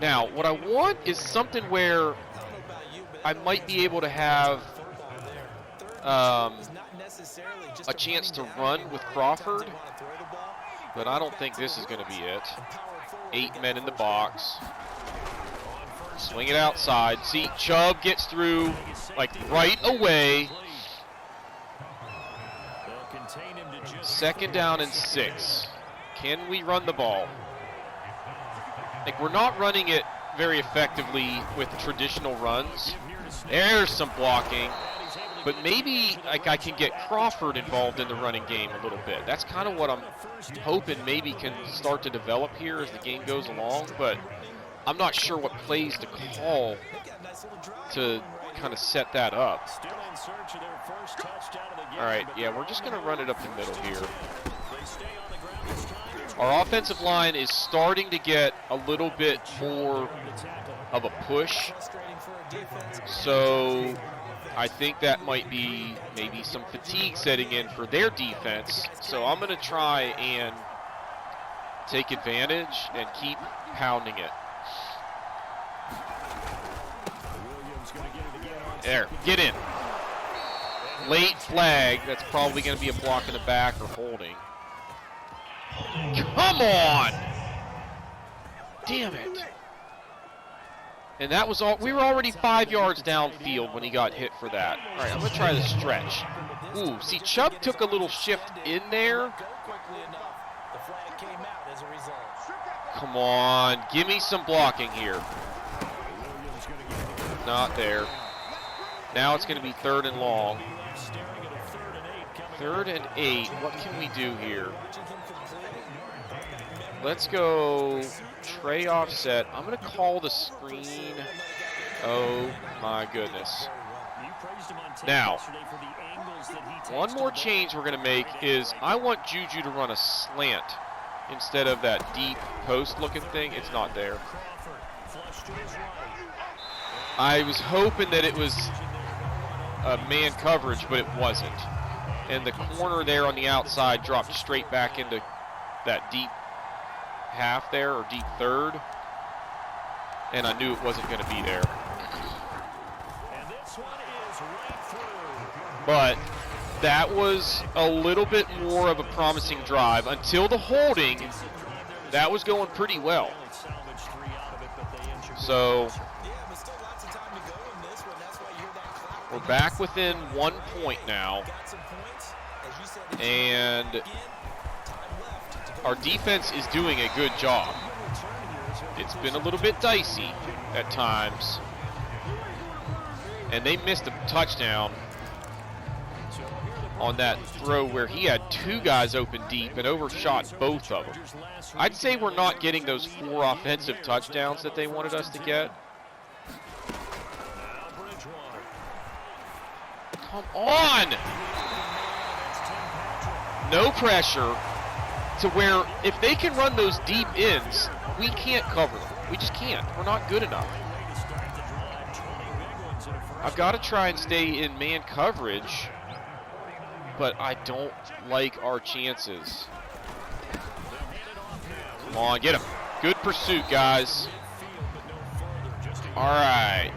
Now, what I want is something where I might be able to have a chance to run with Crawford, but I don't think this is going to be it. 8 men in the box. Swing it outside. See, Chubb gets through like right away. 2nd down and 6. Can we run the ball? Like, we're not running it very effectively with traditional runs. There's some blocking. But maybe like I can get Crawford involved in the running game a little bit. That's kind of what I'm hoping maybe can start to develop here as the game goes along. But I'm not sure what plays to call to kind of set that up. All right, we're just going to run it up the middle here. Our offensive line is starting to get a little bit more of a push. So I think that might be maybe some fatigue setting in for their defense. So I'm going to try and take advantage and keep pounding it. There, get in. Late flag. That's probably going to be a block in the back or holding. Come on! Damn it. And that was all. We were already 5 yards downfield when he got hit for that. All right, I'm going to try the stretch. Ooh, see, Chubb took a little shift in there. Come on, give me some blocking here. Not there. Now it's going to be 3rd and long. 3rd and 8. What can we do here? Let's go Trey offset. I'm going to call the screen. Oh, my goodness. Now, one more change we're going to make is I want Juju to run a slant instead of that deep post-looking thing. It's not there. I was hoping that it was a man coverage, but it wasn't. And the corner there on the outside dropped straight back into that deep half there, or deep third, and I knew it wasn't going to be there. But that was a little bit more of a promising drive until the holding. That was going pretty well. So we're back within 1 point now, and our defense is doing a good job. It's been a little bit dicey at times. And they missed a touchdown on that throw where he had 2 guys open deep and overshot both of them. I'd say we're not getting those 4 offensive touchdowns that they wanted us to get. Come on! No pressure. To where if they can run those deep ends, we can't cover them. We just can't. We're not good enough. I've got to try and stay in man coverage, but I don't like our chances. Come on, get him. Good pursuit, guys. All right.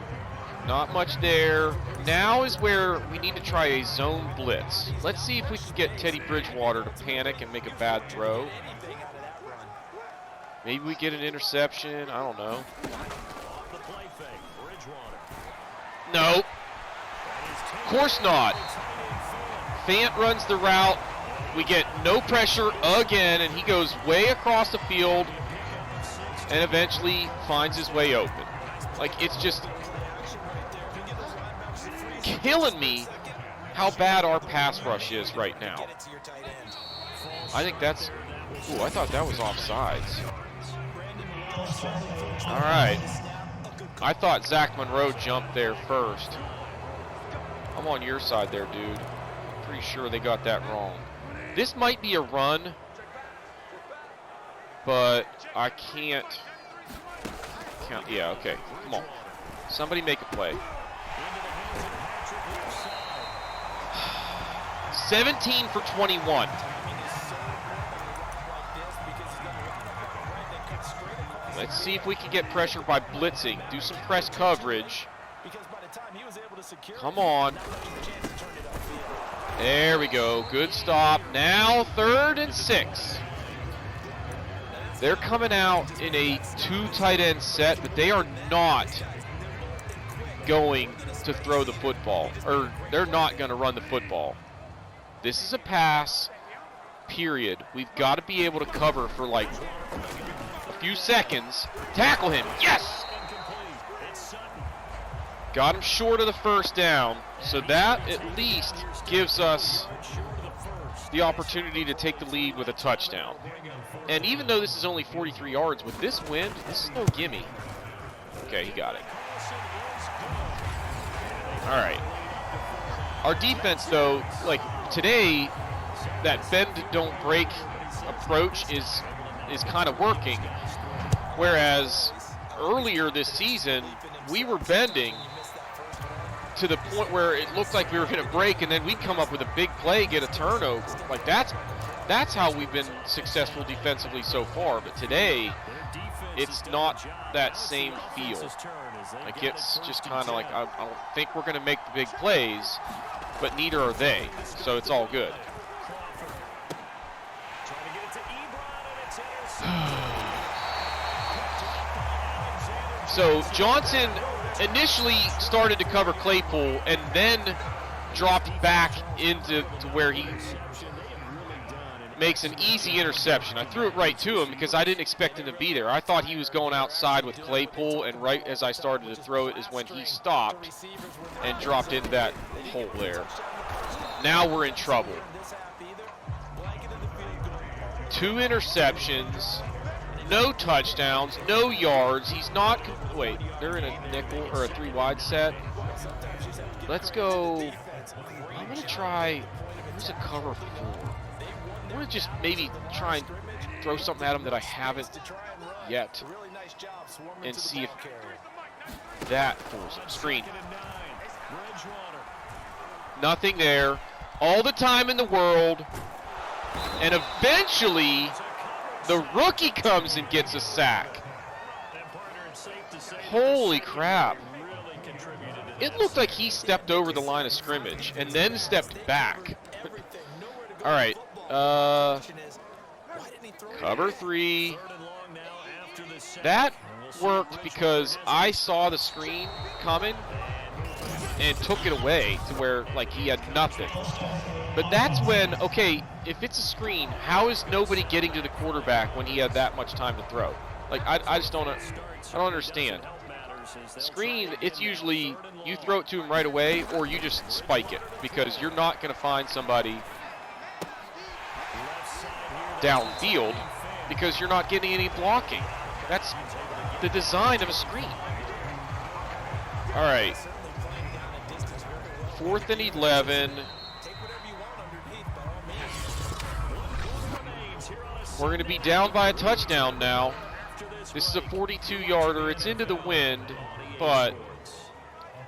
Not much there. Now is where we need to try a zone blitz. Let's see if we can get Teddy Bridgewater to panic and make a bad throw. Maybe we get an interception. I don't know. Nope. course not. Fant runs the route. We get no pressure again, and he goes way across the field and eventually finds his way open. Like, it's just killing me how bad our pass rush is right now. I think that's... Ooh, I thought that was offsides. All right. I thought Zach Monroe jumped there first. I'm on your side there, dude. Pretty sure they got that wrong. This might be a run, but I can't... Yeah, okay. Come on. Somebody make a play. 17 for 21. Let's see if we can get pressure by blitzing. Do some press coverage. Come on. There we go. Good stop. Now 3rd and 6. They're coming out in a 2 tight end set, but they are not going to throw the football. Or they're not going to run the football. This is a pass, period. We've got to be able to cover for like a few seconds. Tackle him. Yes! Got him short of the first down. So that at least gives us the opportunity to take the lead with a touchdown. And even though this is only 43 yards, with this wind, this is no gimme. Okay, he got it. All right. Our defense, though, like today, that bend don't break approach is kind of working. Whereas earlier this season, we were bending to the point where it looked like we were going to break, and then we'd come up with a big play, get a turnover. Like that's how we've been successful defensively so far. But today, it's not that same feel. Like it's just kind of like I don't think we're going to make the big plays, but neither are they. So it's all good. So Johnson initially started to cover Claypool and then dropped back into where he makes an easy interception. I threw it right to him because I didn't expect him to be there. I thought he was going outside with Claypool, and right as I started to throw it is when he stopped and dropped into that hole there. Now we're in trouble. 2 interceptions, no touchdowns, no yards. He's not... Wait, they're in a nickel or a 3 wide set. Let's go... I'm going to try... Where's a cover 4? I'm going to just maybe try and throw something at him that I haven't yet and see if that fools him. Screen. Nothing there. All the time in the world. And eventually, the rookie comes and gets a sack. Holy crap. It looked like he stepped over the line of scrimmage and then stepped back. All right. Cover 3. That worked because I saw the screen coming and took it away to where like he had nothing. But that's when, okay, if it's a screen, how is nobody getting to the quarterback when he had that much time to throw? Like I just don't understand. Screen, it's usually you throw it to him right away or you just spike it because you're not going to find somebody downfield because you're not getting any blocking. That's the design of a screen. All right. 4th and 11. We're going to be down by a touchdown now. This is a 42-yarder. It's into the wind, but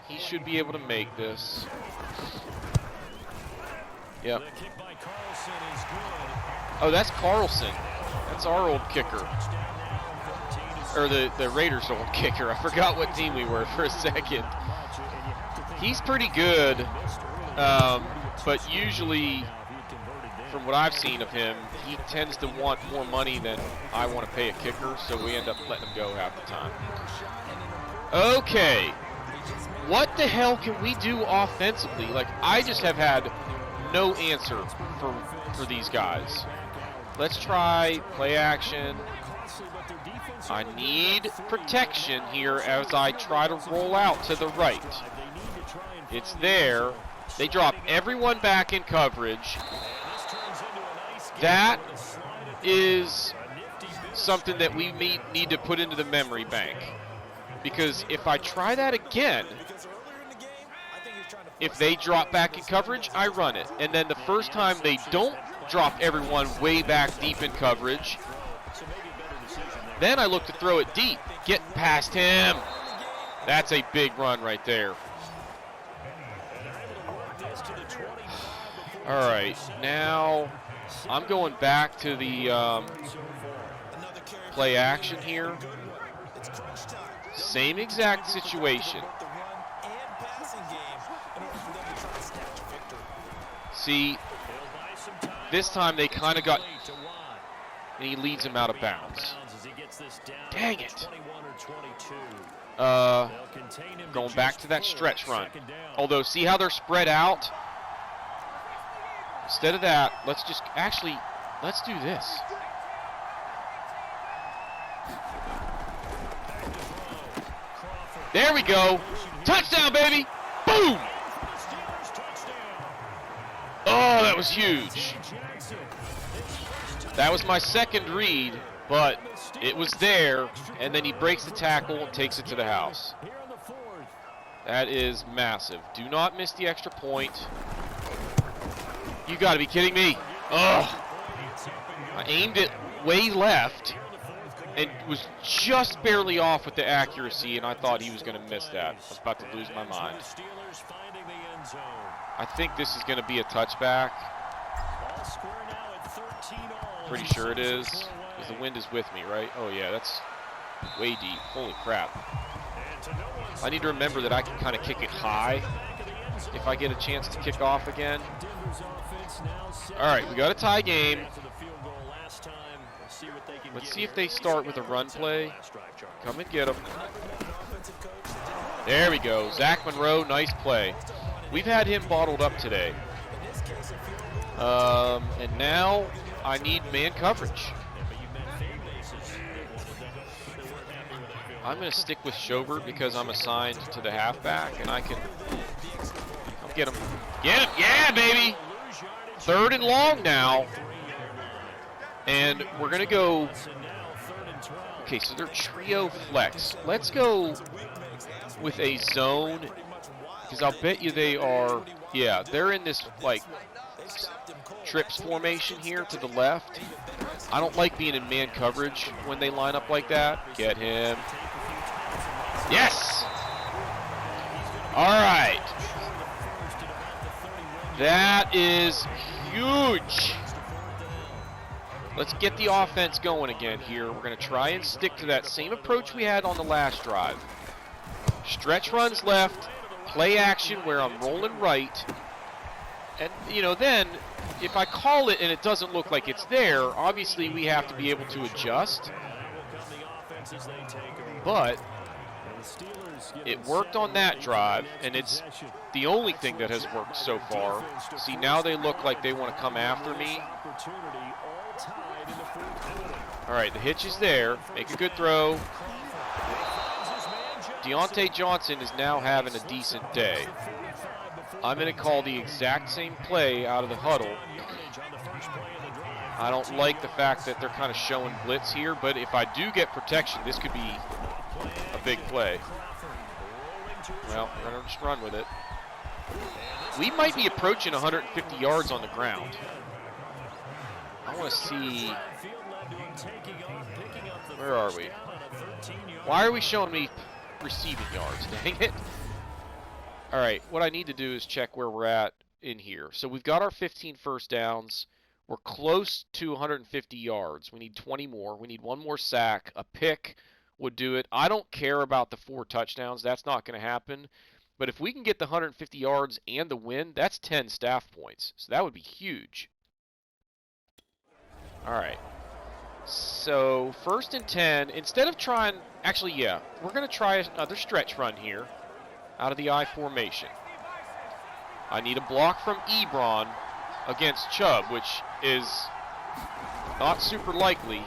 he should be able to make this. Yep. Oh, that's Carlson. That's our old kicker. Or the Raiders' old kicker. I forgot what team we were for a second. He's pretty good, but usually, from what I've seen of him, he tends to want more money than I want to pay a kicker, so we end up letting him go half the time. Okay. what the hell can we do offensively? Like, I just have had no answer for these guys. Let's try play action. I need protection here as I try to roll out to the right. It's there. They drop everyone back in coverage. That is something that we need to put into the memory bank. Because if I try that again, if they drop back in coverage, I run it. And then the first time they don't drop everyone way back deep in coverage, then I look to throw it deep. Get past him. That's a big run right there. All right, now I'm going back to the play action here. Same exact situation. See, this time they kind of got, and he leads him out of bounds. Dang it. Going back to that stretch run. Although, see how they're spread out? Instead of that, let's just, actually, let's do this. There we go. Touchdown, baby. Boom. Oh, that was huge. That was my second read, but it was there, and then he breaks the tackle and takes it to the house. That is massive. Do not miss the extra point. You got to be kidding me. Ugh. I aimed it way left and was just barely off with the accuracy, and I thought he was going to miss that. I was about to lose my mind. I think this is going to be a touchback. Pretty sure it is, because the wind is with me, right? Oh, yeah, that's way deep. Holy crap. I need to remember that I can kind of kick it high if I get a chance to kick off again. All right, we got a tie game. Let's see if they start with a run play. Come and get them. There we go. Zach Monroe, nice play. We've had him bottled up today. And now I need man coverage. I'm going to stick with Schobert because I'm assigned to the halfback, and I can come get him. Get him! Yeah, baby! 3rd and long now. And we're going to go. Okay, so they're trio flex. Let's go with a zone, because I'll bet you they are. Yeah, they're in this, like, trips formation here to the left. I don't like being in man coverage when they line up like that. Get him. Yes! All right. That is huge. Let's get the offense going again here. We're going to try and stick to that same approach we had on the last drive. Stretch runs left, play action where I'm rolling right. And, you know, then if I call it and it doesn't look like it's there, obviously we have to be able to adjust. But it worked on that drive, and it's the only thing that has worked so far. See, now they look like they want to come after me. All right, the hitch is there. Make a good throw. Deontay Johnson is now having a decent day. I'm going to call the exact same play out of the huddle. I don't like the fact that they're kind of showing blitz here, but if I do get protection, this could be a big play. Well, we're going to just run with it. We might be approaching 150 yards on the ground. I want to see. Where are we? Why are we showing me receiving yards? Dang it. All right, what I need to do is check where we're at in here. So we've got our 15 first downs. We're close to 150 yards. We need 20 more. We need one more sack. A pick would do it. I don't care about the 4 touchdowns. That's not going to happen. But if we can get the 150 yards and the win, that's 10 staff points. So that would be huge. All right. So 1st and 10. Instead of trying, actually, yeah, we're going to try another stretch run here. out of the I formation. I need a block from Ebron against Chubb, which is not super likely.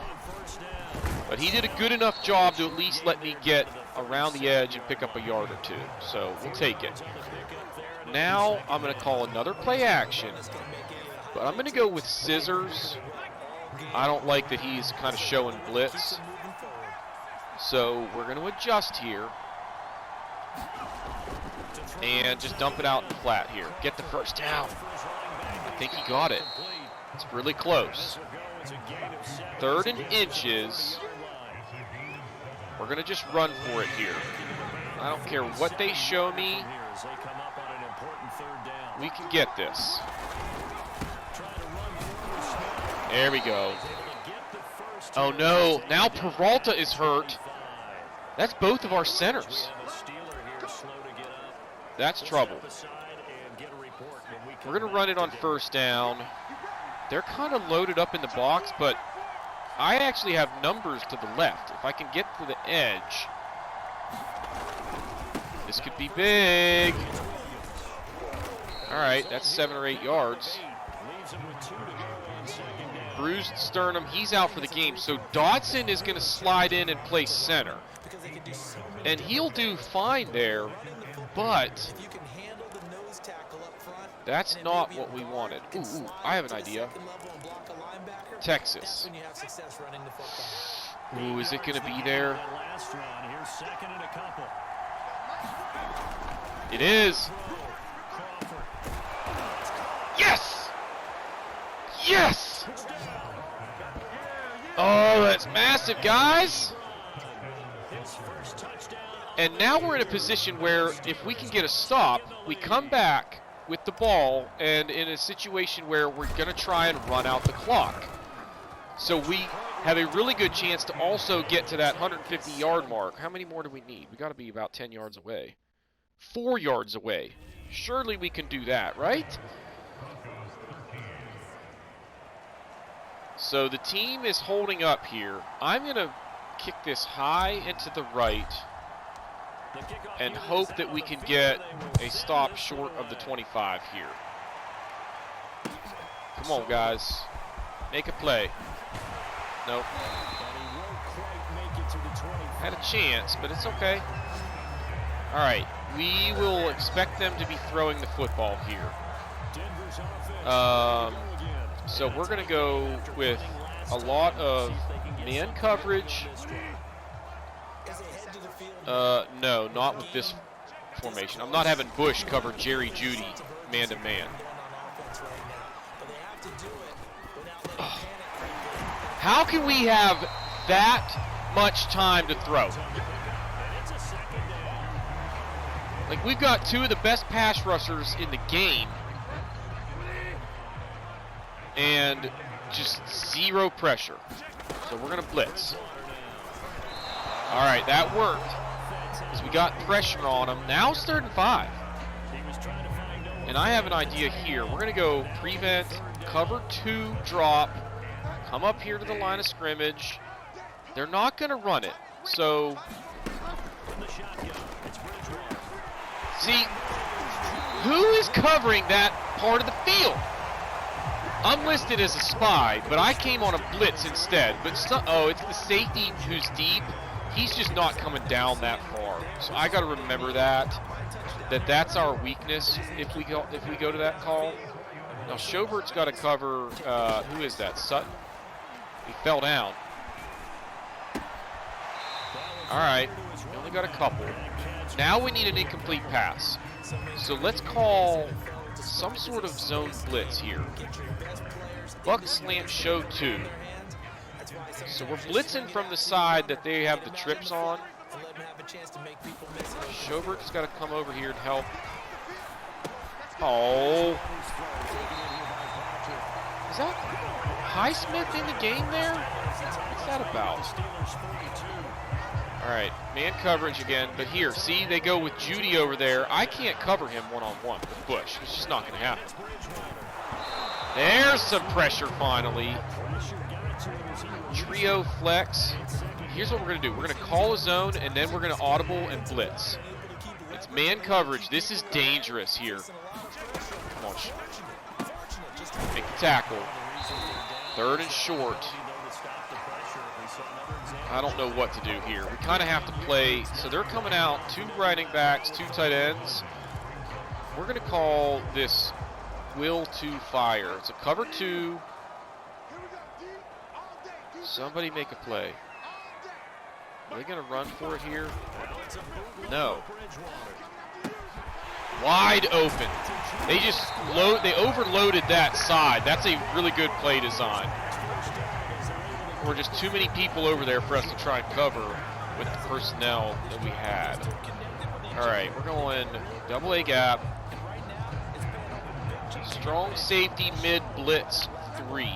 But he did a good enough job to at least let me get around the edge and pick up a yard or two. So we'll take it. Now I'm going to call another play action. But I'm going to go with scissors. I don't like that he's kind of showing blitz. So we're going to adjust here. And just dump it out in the flat here. Get the first down. I think he got it. It's really close. 3rd and inches. We're going to just run for it here. I don't care what they show me. We can get this. There we go. Oh no, now Peralta is hurt. That's both of our centers. That's trouble. We're going to run it on 1st down. They're kind of loaded up in the box, but I actually have numbers to the left. If I can get to the edge, this could be big. All right, that's 7 or 8 yards. Bruised sternum, he's out for the game. So Dodson is going to slide in and play center. And he'll do fine there, but that's not what we wanted. Ooh, I have an idea. Texas. Ooh, is it going to be there? It is. Yes! Yes! Oh, that's massive, guys. And now we're in a position where if we can get a stop, we come back with the ball and in a situation where we're going to try and run out the clock. So we have a really good chance to also get to that 150-yard mark. How many more do we need? We got to be about 10 yards away. 4 yards away. Surely we can do that, right? So the team is holding up here. I'm going to kick this high into the right and hope that we can get a stop short of the 25 here. Come on, guys. Make a play. Nope. Had a chance, but it's okay. All right. We will expect them to be throwing the football here. So we're going to go with a lot of man coverage. No, not with this formation. I'm not having Bush cover Jerry Jeudy man-to-man. How can we have that much time to throw? Like, we've got 2 of the best pass rushers in the game. And just 0 pressure. So we're going to blitz. All right, that worked. Because we got pressure on them. Now it's 3rd and 5. And I have an idea here. We're going to go prevent, cover 2, drop, come up here to the line of scrimmage. They're not going to run it. So, see, who is covering that part of the field? I'm listed as a spy, but I came on a blitz instead. But it's the safety who's deep. He's just not coming down that far. So I got to remember that's our weakness if we go to that call. Now Schobert's got to cover. Who is that? Sutton. He fell down. All right, we only got a couple. Now we need an incomplete pass. So let's call some sort of zone blitz here. Buck slant show 2. So we're blitzing from the side that they have the trips on. Schobert's got to come over here and help. Oh. Is that Highsmith in the game there? What's that about? All right, man coverage again. But here, see, they go with Jeudy over there. I can't cover him one-on-one with Bush. It's just not going to happen. There's some pressure finally. Trio flex. Here's what we're going to do. We're going to call a zone, and then we're going to audible and blitz. It's Man coverage. This is dangerous here. Come on. Make the tackle. 3rd and short. I don't know what to do here. We kind of have to play. So they're coming out 2 running backs, 2 tight ends. We're going to call this will to fire. It's a cover 2. Somebody make a play. Are they going to run for it here? No. Wide open. They just they overloaded that side. That's a really good play design. There were just too many people over there for us to try and cover with the personnel that we had. All right, we're going double A gap. Strong safety mid blitz 3.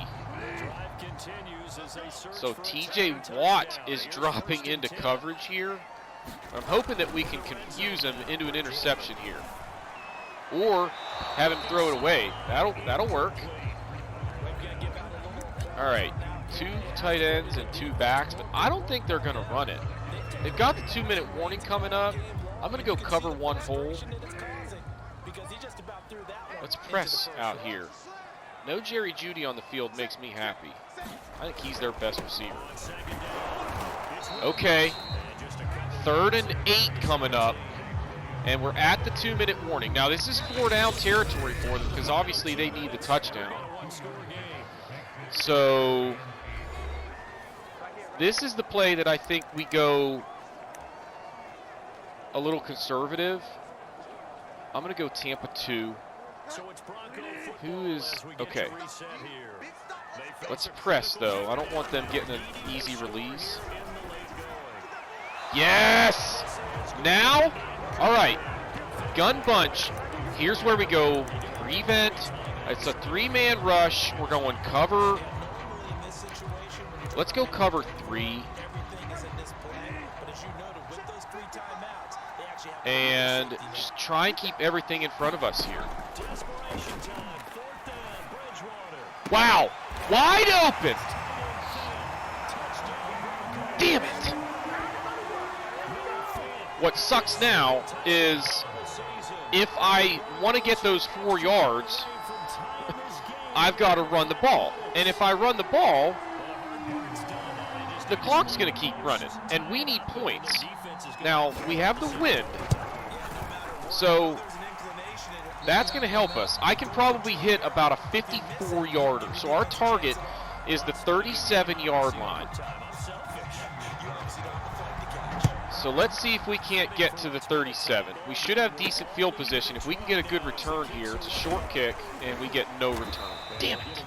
So TJ Watt is dropping into coverage here. I'm hoping that we can confuse him into an interception here, or have him throw it away. That'll work. All right, 2 tight ends and 2 backs, but I don't think they're going to run it. They've got the 2-minute warning coming up. I'm going to go cover 1 hole. Let's press out here. No Jerry Jeudy on the field makes me happy. I think he's their best receiver. Okay. 3rd and 8 coming up. And we're at the 2-minute warning. Now, this is 4-down territory for them because obviously they need the touchdown. So, this is the play that I think we go a little conservative. I'm going to go Tampa 2. Who is... Okay. Let's press, though. I don't want them getting an easy release. Yes! Now? All right. Gun bunch. Here's where we go. Prevent. It's a 3-man rush. We're going cover. Let's go cover 3. And just try and keep everything in front of us here. Wow. Wide open. Damn it. What sucks now is if I want to get those 4 yards, I've got to run the ball. And if I run the ball, the clock's going to keep running. And we need points. Now, we have the wind. So that's going to help us. I can probably hit about a 54-yarder. So our target is the 37-yard line. So let's see if we can't get to the 37. We should have decent field position. If we can get a good return here, it's a short kick, and we get no return. Damn it.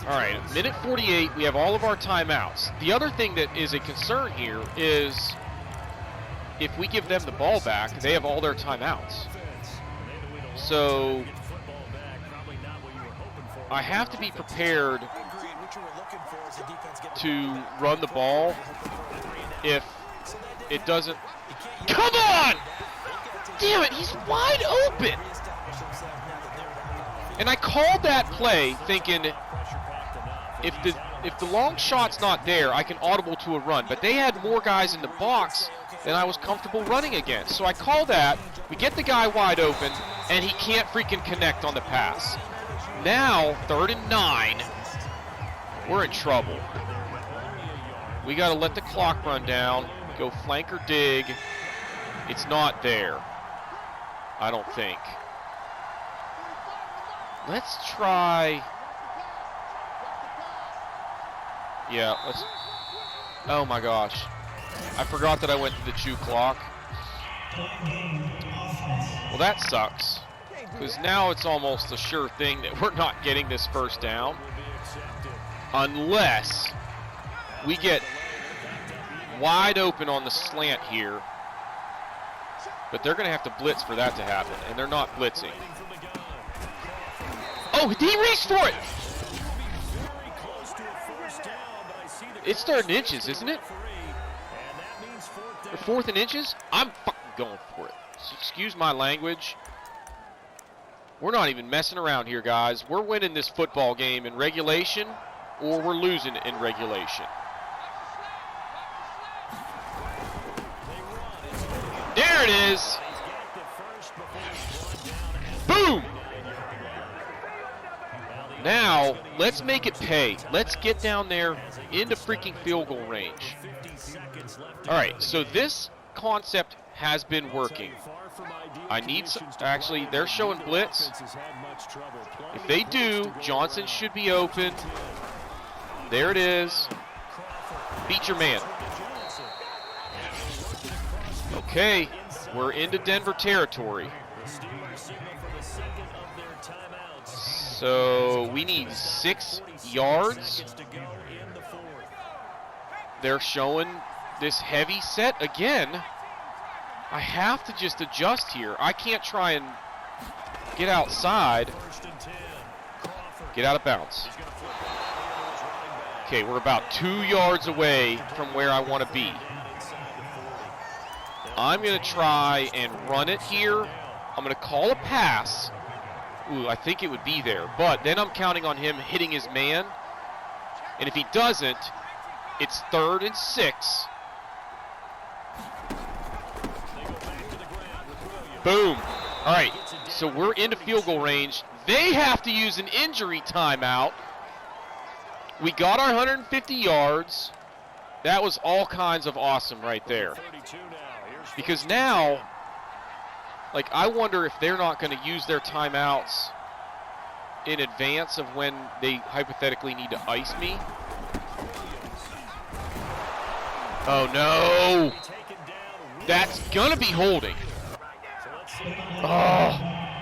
All right, minute 48, we have all of our timeouts. The other thing that is a concern here is if we give them the ball back, they have all their timeouts. So I have to be prepared to run the ball if it doesn't. Come on! Damn it, he's wide open! And I called that play thinking if the long shot's not there, I can audible to a run. But they had more guys in the box than I was comfortable running against. So I call that, we get the guy wide open, and he can't freaking connect on the pass. Now, 3rd and 9, we're in trouble. We got to let the clock run down, go flank or dig. It's not there, I don't think. Let's try. Yeah, let's. Oh my gosh. I forgot that I went to the chew clock. Well, that sucks. Because now it's almost a sure thing that we're not getting this first down. Unless we get wide open on the slant here. But they're going to have to blitz for that to happen. And they're not blitzing. Oh, he reached for it! It's 3rd and inches, isn't it? Or 4th and inches? I'm fucking going for it. So excuse my language. We're not even messing around here, guys. We're winning this football game in regulation, or we're losing in regulation. There There it is. Boom. Now, let's make it pay. Let's get down there into freaking field goal range. All right, so this concept has been working. I need some, actually, they're showing blitz. If they do, Johnson should be open. There it is. Beat your man. Okay, we're into Denver territory. So we need 6 yards. They're showing this heavy set again. I have to just adjust here. I can't try and get outside. Get out of bounds. Okay, we're about 2 yards away from where I want to be. I'm going to try and run it here. I'm going to call a pass. Ooh, I think it would be there. But then I'm counting on him hitting his man. And if he doesn't, it's 3rd and 6. Boom. All right, so we're into field goal range. They have to use an injury timeout. We got our 150 yards. That was all kinds of awesome right there. Because now, like, I wonder if they're not going to use their timeouts in advance of when they hypothetically need to ice me. Oh, no. That's going to be holding. Oh,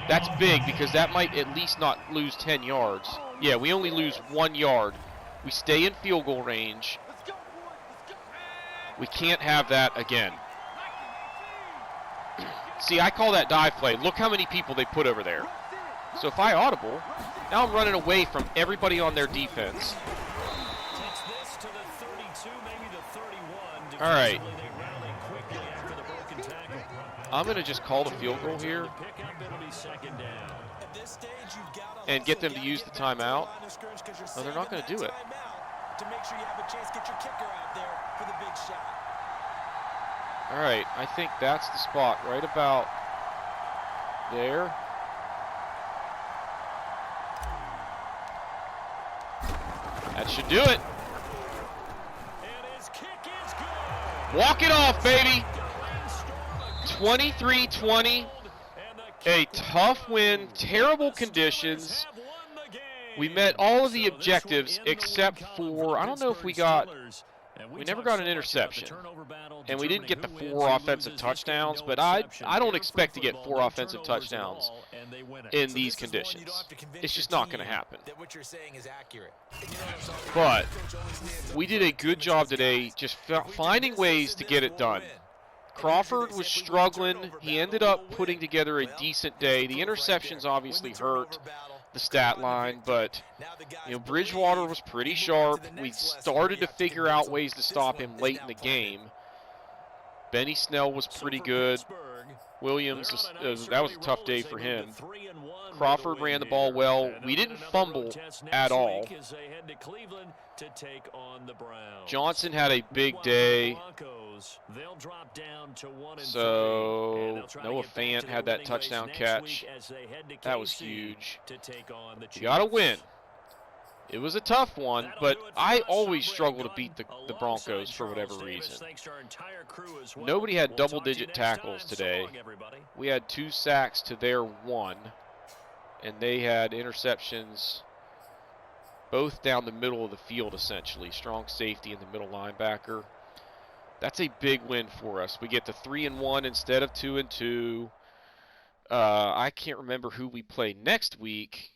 that's big because that might at least not lose 10 yards. Yeah, we only lose 1 yard. We stay in field goal range. We can't have that again. See, I call that dive play. Look how many people they put over there. So if I audible, now I'm running away from everybody on their defense. All right. I'm going to just call the field goal here and get them to use the timeout. No, they're not going to do it. All right, I think that's the spot right about there. That should do it. Walk it off, baby. 23-20. A tough win, terrible conditions. We met all of the objectives except for, I don't know if we never got an interception. And we didn't get the 4 offensive touchdowns, but I don't expect to get 4 offensive touchdowns in these conditions. It's just not going to happen. But we did a good job today just finding ways to get it done. Crawford was struggling. He ended up putting together a decent day. The interceptions obviously hurt the stat line, but Bridgewater was pretty sharp. We started to figure out ways to stop him late in the game. Benny Snell was pretty good. Williams, that was a tough day for him. Crawford ran the ball well. We didn't fumble at all. Johnson had a big day. So Noah Fant had that touchdown catch. That was huge. You got to win. It was a tough one, but I always struggle to beat the Broncos for whatever reason. Nobody had double-digit tackles today. We had 2 sacks to their 1, and they had interceptions both down the middle of the field, essentially. Strong safety and the middle linebacker. That's a big win for us. We get to 3-1 instead of 2-2. I can't remember who we play next week,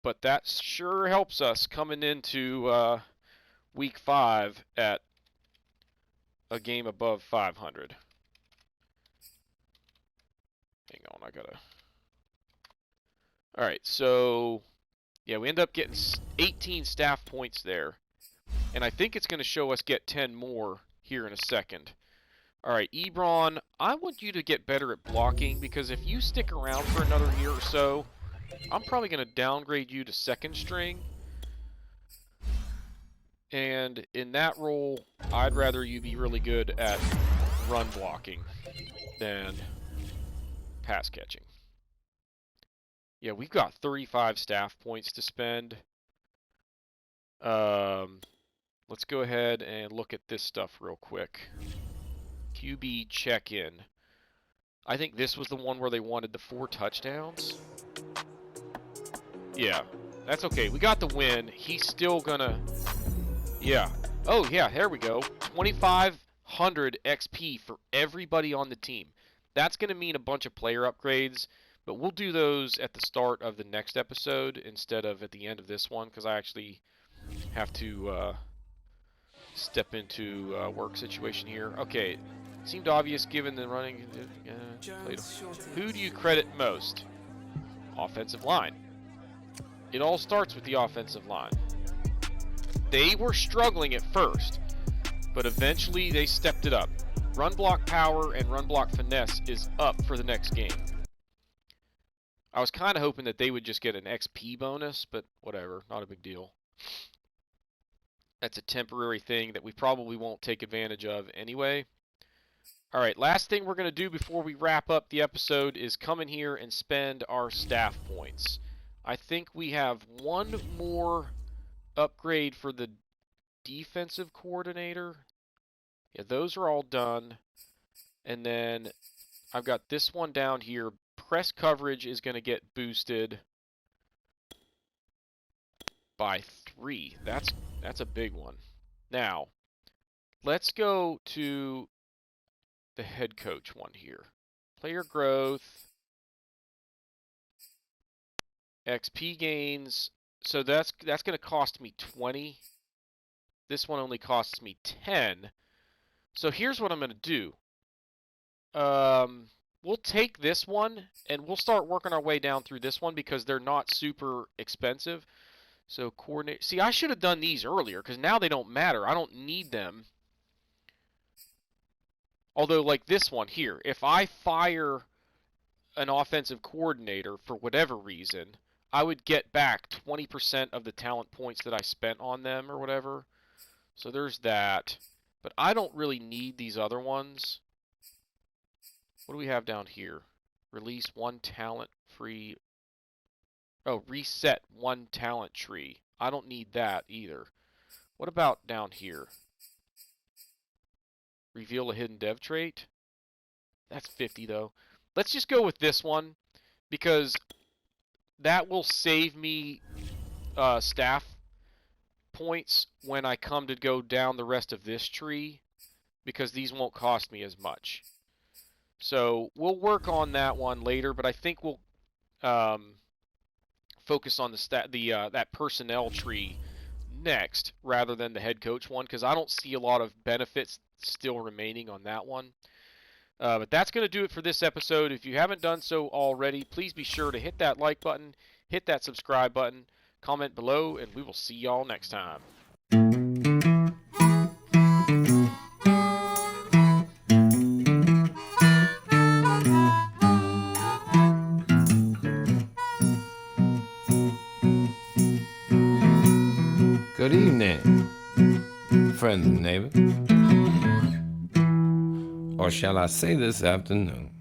but that sure helps us coming into week 5 at a game above 500. Hang on, I gotta. All right, so yeah, we end up getting 18 staff points there, and I think it's going to show us get 10 more here in a second. All right, Ebron, I want you to get better at blocking, because if you stick around for another year or so, I'm probably going to downgrade you to 2nd string. And in that role, I'd rather you be really good at run blocking. than pass catching. Yeah, we've got 35 staff points to spend. Let's go ahead and look at this stuff real quick. QB check-in. I think this was the one where they wanted the 4 touchdowns. Yeah, that's okay. We got the win. He's still gonna... Yeah. Oh, yeah, there we go. 2,500 XP for everybody on the team. That's going to mean a bunch of player upgrades, but we'll do those at the start of the next episode instead of at the end of this one, because I actually have to step into a work situation here. Okay, seemed obvious given the running. Who do you credit most? Offensive line. It all starts with the offensive line. They were struggling at first, but eventually they stepped it up. Run block power and run block finesse is up for the next game. I was kind of hoping that they would just get an XP bonus, but whatever, not a big deal. That's a temporary thing that we probably won't take advantage of anyway. All right, last thing we're going to do before we wrap up the episode is come in here and spend our staff points. I think we have one more upgrade for the defensive coordinator. Yeah, those are all done. And then I've got this one down here. Press coverage is going to get boosted by 3. That's a big one. Now, let's go to the head coach one here. Player growth. XP gains. So that's going to cost me 20. This one only costs me 10. So here's what I'm going to do. We'll take this one and we'll start working our way down through this one because they're not super expensive. So coordinate. See, I should have done these earlier because now they don't matter. I don't need them. Although, like this one here, if I fire an offensive coordinator for whatever reason, I would get back 20% of the talent points that I spent on them or whatever. So there's that. But I don't really need these other ones. What do we have down here? Release 1 talent free. Oh, reset 1 talent tree. I don't need that either. What about down here? Reveal a hidden dev trait. That's 50 though. Let's just go with this one because that will save me staff points when I come to go down the rest of this tree because these won't cost me as much. So we'll work on that one later, but I think we'll focus on that personnel tree next rather than the head coach one because I don't see a lot of benefits still remaining on that one. But that's going to do it for this episode. If you haven't done so already, please be sure to hit that like button, hit that subscribe button, comment below, and we will see y'all next time.
Good evening, friends and neighbors. Or shall I say this afternoon?